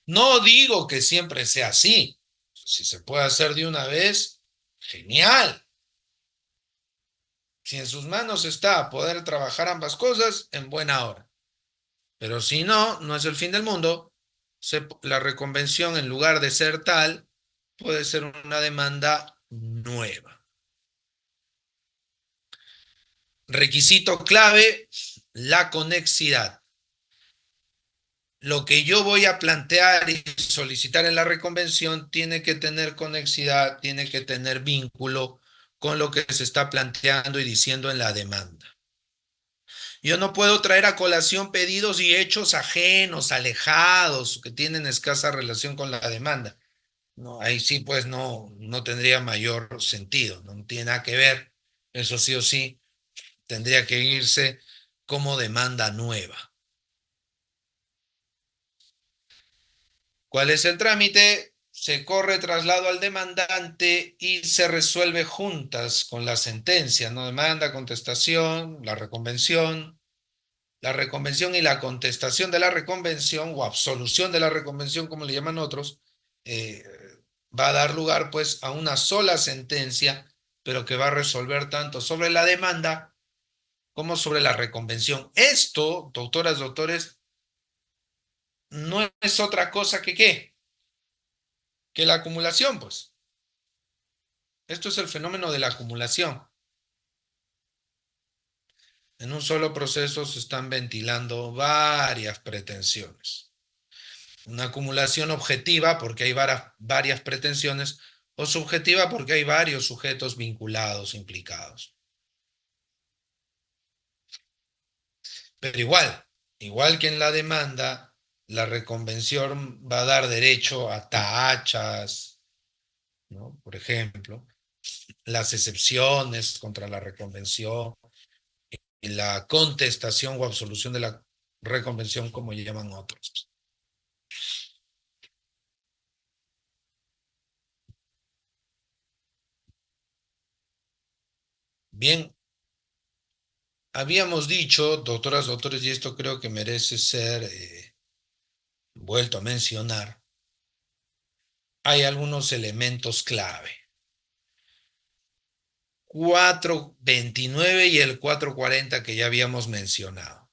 No digo que siempre sea así. Si se puede hacer de una vez, genial. Si en sus manos está poder trabajar ambas cosas, en buena hora. Pero si no, no es el fin del mundo. La reconvención, en lugar de ser tal, puede ser una demanda nueva. Requisito clave, la conexidad. Lo que yo voy a plantear y solicitar en la reconvención tiene que tener conexidad, tiene que tener vínculo con lo que se está planteando y diciendo en la demanda. Yo no puedo traer a colación pedidos y hechos ajenos, alejados, que tienen escasa relación con la demanda. No, ahí sí, pues no tendría mayor sentido, no tiene nada que ver. Eso sí o sí tendría que irse como demanda nueva. ¿Cuál es el trámite? Se corre traslado al demandante y se resuelve juntas con la sentencia, ¿no? Demanda, contestación, la reconvención y la contestación de la reconvención o absolución de la reconvención, como le llaman otros, eh, va a dar lugar pues a una sola sentencia, pero que va a resolver tanto sobre la demanda como sobre la reconvención. Esto, doctoras, doctores, no es otra cosa que qué, que la acumulación, pues. Esto es el fenómeno de la acumulación. En un solo proceso se están ventilando varias pretensiones. Una acumulación objetiva porque hay varias pretensiones o subjetiva porque hay varios sujetos vinculados, implicados. Pero igual que en la demanda, la reconvención va a dar derecho a tachas, ¿no? Por ejemplo, las excepciones contra la reconvención y la contestación o absolución de la reconvención, como llaman otros. Bien, habíamos dicho, doctoras, doctores, y esto creo que merece ser vuelto a mencionar, hay algunos elementos clave. 429 y el 440 que ya habíamos mencionado.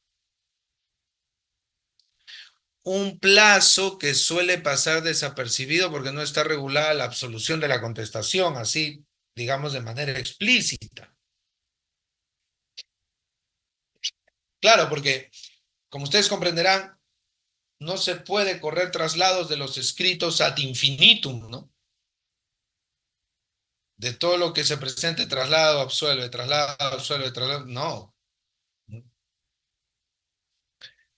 Un plazo que suele pasar desapercibido porque no está regulada la absolución de la contestación, así digamos de manera explícita. Claro, porque como ustedes comprenderán, no se puede correr traslados de los escritos ad infinitum, ¿no? De todo lo que se presente, traslado, absuelve, traslado, absuelve, traslado, no.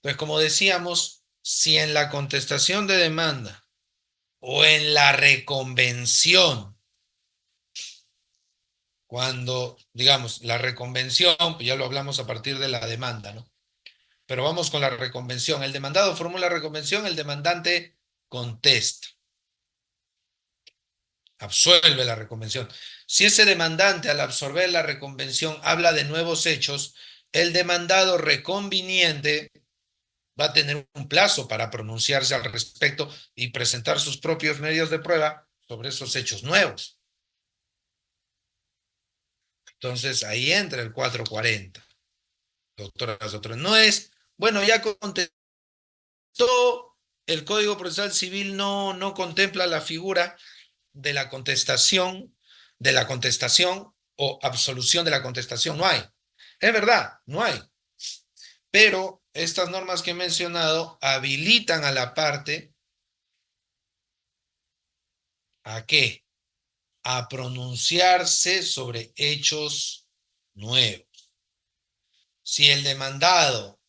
Entonces, como decíamos, si en la contestación de demanda o en la reconvención, cuando, digamos, la reconvención, pues ya lo hablamos a partir de la demanda, ¿no? Pero vamos con la reconvención. El demandado formula reconvención, el demandante contesta, absuelve la reconvención. Si ese demandante al absorber la reconvención habla de nuevos hechos, el demandado reconviniente va a tener un plazo para pronunciarse al respecto y presentar sus propios medios de prueba sobre esos hechos nuevos. Entonces ahí entra el 440. Doctoras, doctores, no es, bueno, ya contestó, el Código Procesal Civil no contempla la figura de la contestación o absolución de la contestación, no hay. Es verdad, no hay. Pero estas normas que he mencionado habilitan a la parte ¿a qué? A pronunciarse sobre hechos nuevos. Si el demandado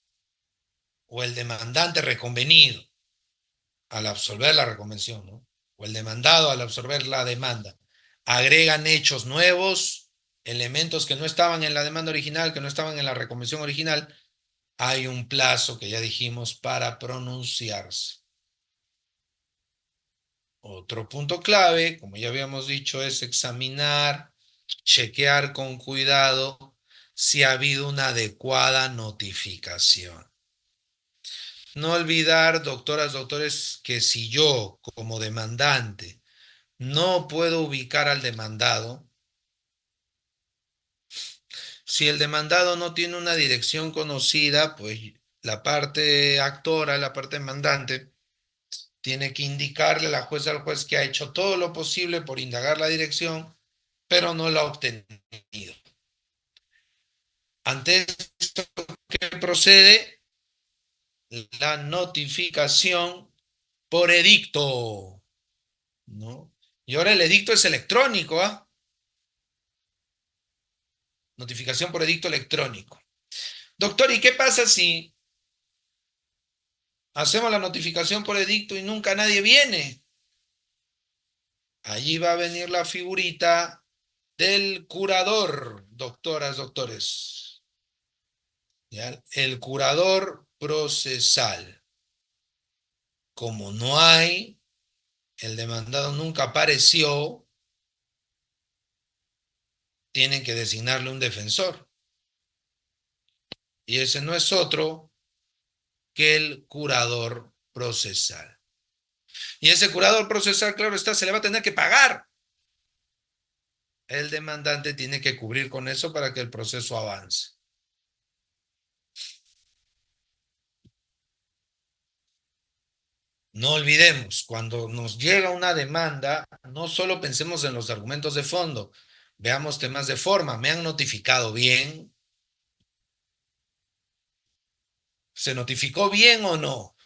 o el demandante reconvenido al absolver la reconvención, ¿no? O el demandado al absolver la demanda, agregan hechos nuevos, elementos que no estaban en la demanda original, que no estaban en la reconvención original, hay un plazo que ya dijimos para pronunciarse. Otro punto clave, como ya habíamos dicho, es examinar, chequear con cuidado si ha habido una adecuada notificación. No olvidar, doctoras, doctores, que si yo como demandante no puedo ubicar al demandado, si el demandado no tiene una dirección conocida, pues la parte actora, la parte demandante, tiene que indicarle a la jueza al juez que ha hecho todo lo posible por indagar la dirección, pero no la ha obtenido. Ante esto, ¿qué procede? La notificación por edicto, ¿no? Y ahora el edicto es electrónico, ¿ah? Notificación por edicto electrónico. Doctor, ¿y qué pasa si hacemos la notificación por edicto y nunca nadie viene? Allí va a venir la figurita del curador, doctoras, doctores. ¿Ya? El curador procesal. Como no hay, el demandado nunca apareció, tienen que designarle un defensor. Y ese no es otro que el curador procesal. Y ese curador procesal, claro está, se le va a tener que pagar. El demandante tiene que cubrir con eso para que el proceso avance. No olvidemos, cuando nos llega una demanda, no solo pensemos en los argumentos de fondo, veamos temas de forma. ¿Me han notificado bien? ¿Se notificó bien o no?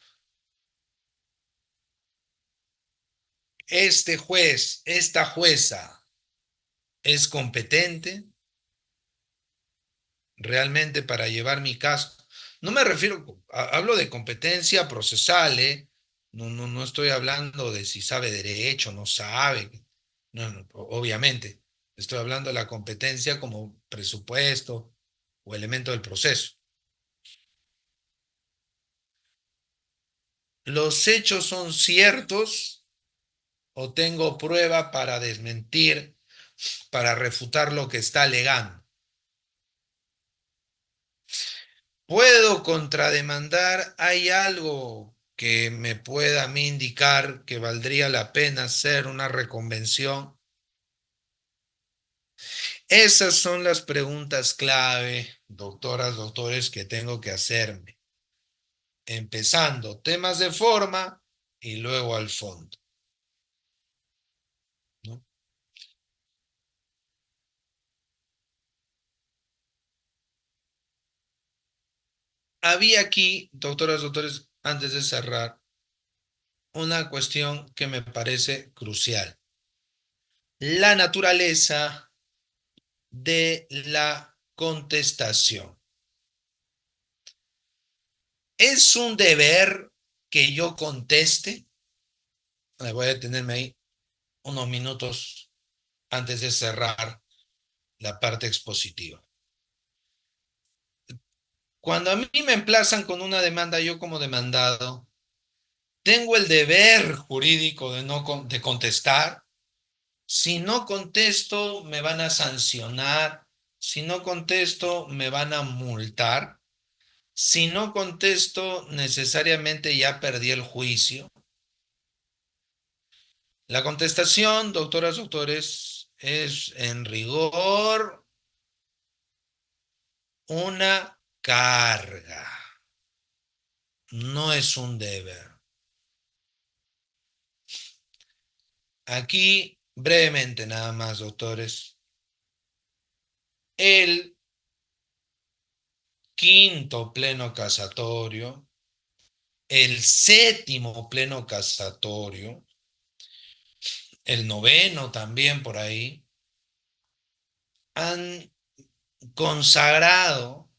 ¿Este juez, esta jueza es competente realmente para llevar mi caso? No me refiero, hablo de competencia procesal, ¿eh? No estoy hablando de si sabe derecho, no sabe. No, obviamente. Estoy hablando de la competencia como presupuesto o elemento del proceso. ¿Los hechos son ciertos o tengo prueba para desmentir, para refutar lo que está alegando? ¿Puedo contrademandar? ¿Hay algo que me pueda a mí indicar que valdría la pena hacer una reconvención? Esas son las preguntas clave, doctoras, doctores, que tengo que hacerme. Empezando temas de forma y luego al fondo, ¿no? Había aquí, doctoras, doctores, antes de cerrar, una cuestión que me parece crucial. La naturaleza de la contestación. ¿Es un deber que yo conteste? Voy a detenerme ahí unos minutos antes de cerrar la parte expositiva. Cuando a mí me emplazan con una demanda, yo como demandado, tengo el deber jurídico de no de contestar. Si no contesto, me van a sancionar. Si no contesto, me van a multar. Si no contesto, necesariamente ya perdí el juicio. La contestación, doctoras, doctores, es en rigor una carga, no es un deber. Aquí, brevemente nada más, doctores, el quinto pleno casatorio, el séptimo pleno casatorio, el noveno también por ahí, han consagrado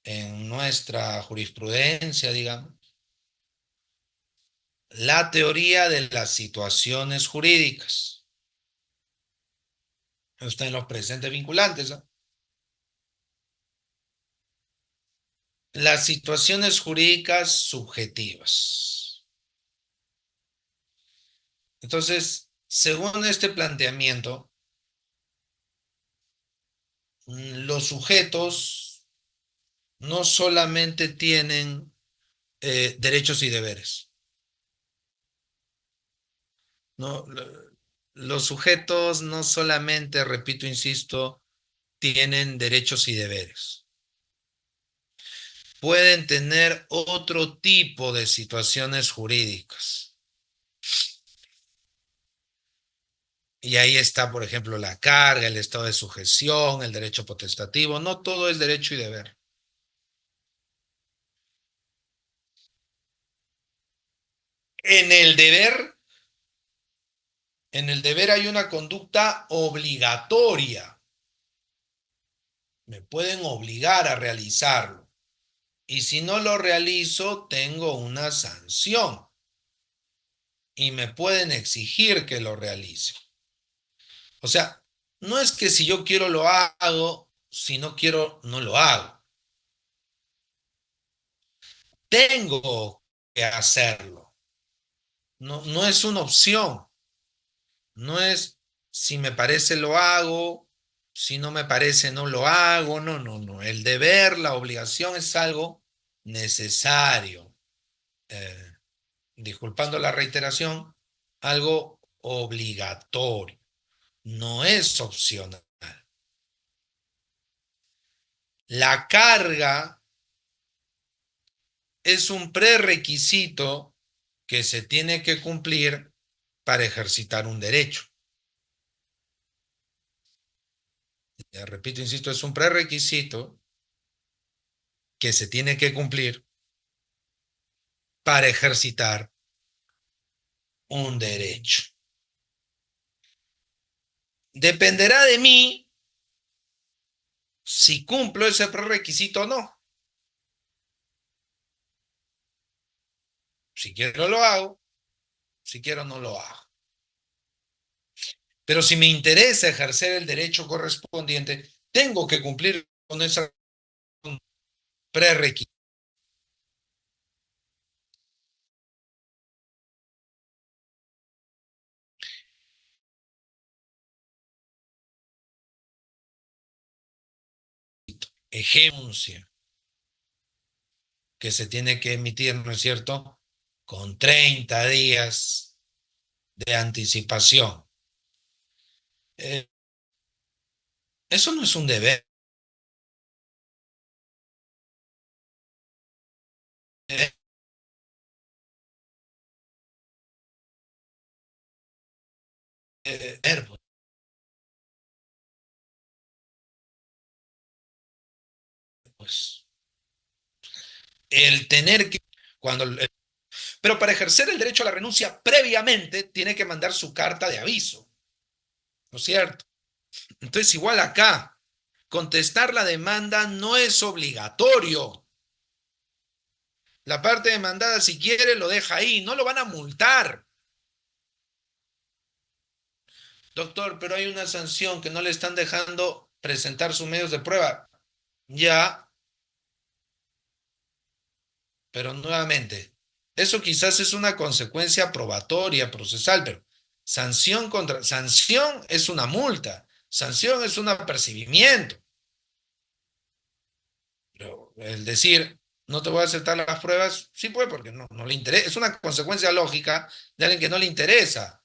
en nuestra jurisprudencia, digamos, la teoría de las situaciones jurídicas. Está en los presentes vinculantes, ¿no? Las situaciones jurídicas subjetivas. Entonces, según este planteamiento, los sujetos no solamente tienen derechos y deberes, ¿no? Los sujetos no solamente, repito, insisto, tienen derechos y deberes. Pueden tener otro tipo de situaciones jurídicas. Y ahí está, por ejemplo, la carga, el estado de sujeción, el derecho potestativo. No todo es derecho y deber. En el deber, en el deber hay una conducta obligatoria. Me pueden obligar a realizarlo. Y si no lo realizo, tengo una sanción. Y me pueden exigir que lo realice. O sea, no es que si yo quiero lo hago, si no quiero no lo hago. Tengo que hacerlo. No, no es una opción. No es si me parece lo hago, si no me parece no lo hago. No, no, no. El deber, la obligación es algo necesario. Eh, Disculpando la reiteración, algo obligatorio. No es opcional. La carga es un prerequisito que se tiene que cumplir para ejercitar un derecho. Ya repito, insisto, es un prerequisito que se tiene que cumplir para ejercitar un derecho. Dependerá de mí si cumplo ese prerequisito o no. Si quiero lo hago, si quiero no lo hago. Pero si me interesa ejercer el derecho correspondiente, tengo que cumplir con ese prerequisito. Ejemplo que se tiene que emitir, ¿no es cierto? Con 30 días de anticipación. Eh, Eso no es un deber. Pues, el tener que, cuando, pero para ejercer el derecho a la renuncia previamente tiene que mandar su carta de aviso, ¿no es cierto? Entonces, igual acá, contestar la demanda no es obligatorio. La parte demandada, si quiere, lo deja ahí, no lo van a multar. Doctor, pero hay una sanción que no le están dejando presentar sus medios de prueba. Ya, pero nuevamente, eso quizás es una consecuencia probatoria, procesal, pero sanción es una multa, sanción es un apercibimiento. Pero el decir, no te voy a aceptar las pruebas, sí puede, porque no le interesa, es una consecuencia lógica de alguien que no le interesa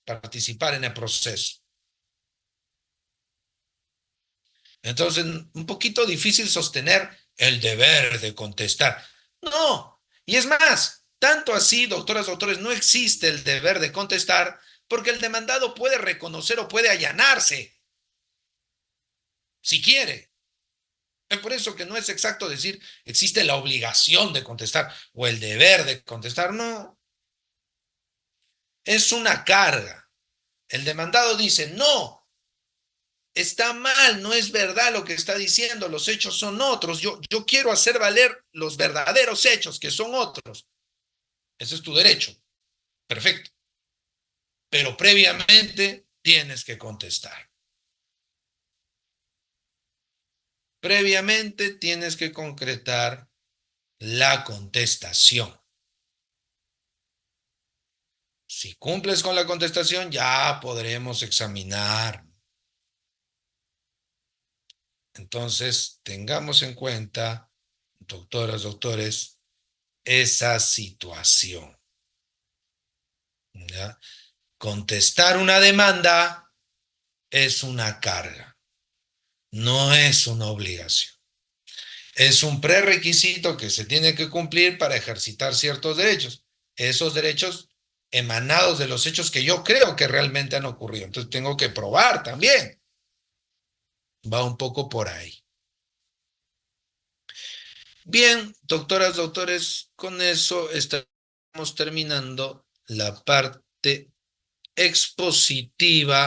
participar en el proceso. Entonces, un poquito difícil sostener el deber de contestar. No, y es más, tanto así, doctoras, doctores, no existe el deber de contestar porque el demandado puede reconocer o puede allanarse, si quiere. Es por eso que no es exacto decir existe la obligación de contestar o el deber de contestar, no, es una carga. El demandado dice, no, está mal, no es verdad lo que está diciendo, los hechos son otros, yo quiero hacer valer los verdaderos hechos, que son otros. Ese es tu derecho, perfecto. Pero previamente tienes que contestar. Previamente tienes que concretar la contestación. Si cumples con la contestación, ya podremos examinar. Entonces, tengamos en cuenta, doctoras, doctores, esa situación. ¿Ya? Contestar una demanda es una carga, no es una obligación. Es un prerequisito que se tiene que cumplir para ejercitar ciertos derechos. Esos derechos emanados de los hechos que yo creo que realmente han ocurrido. Entonces tengo que probar también. Va un poco por ahí. Bien, doctoras, doctores, con eso estamos terminando la parte expositiva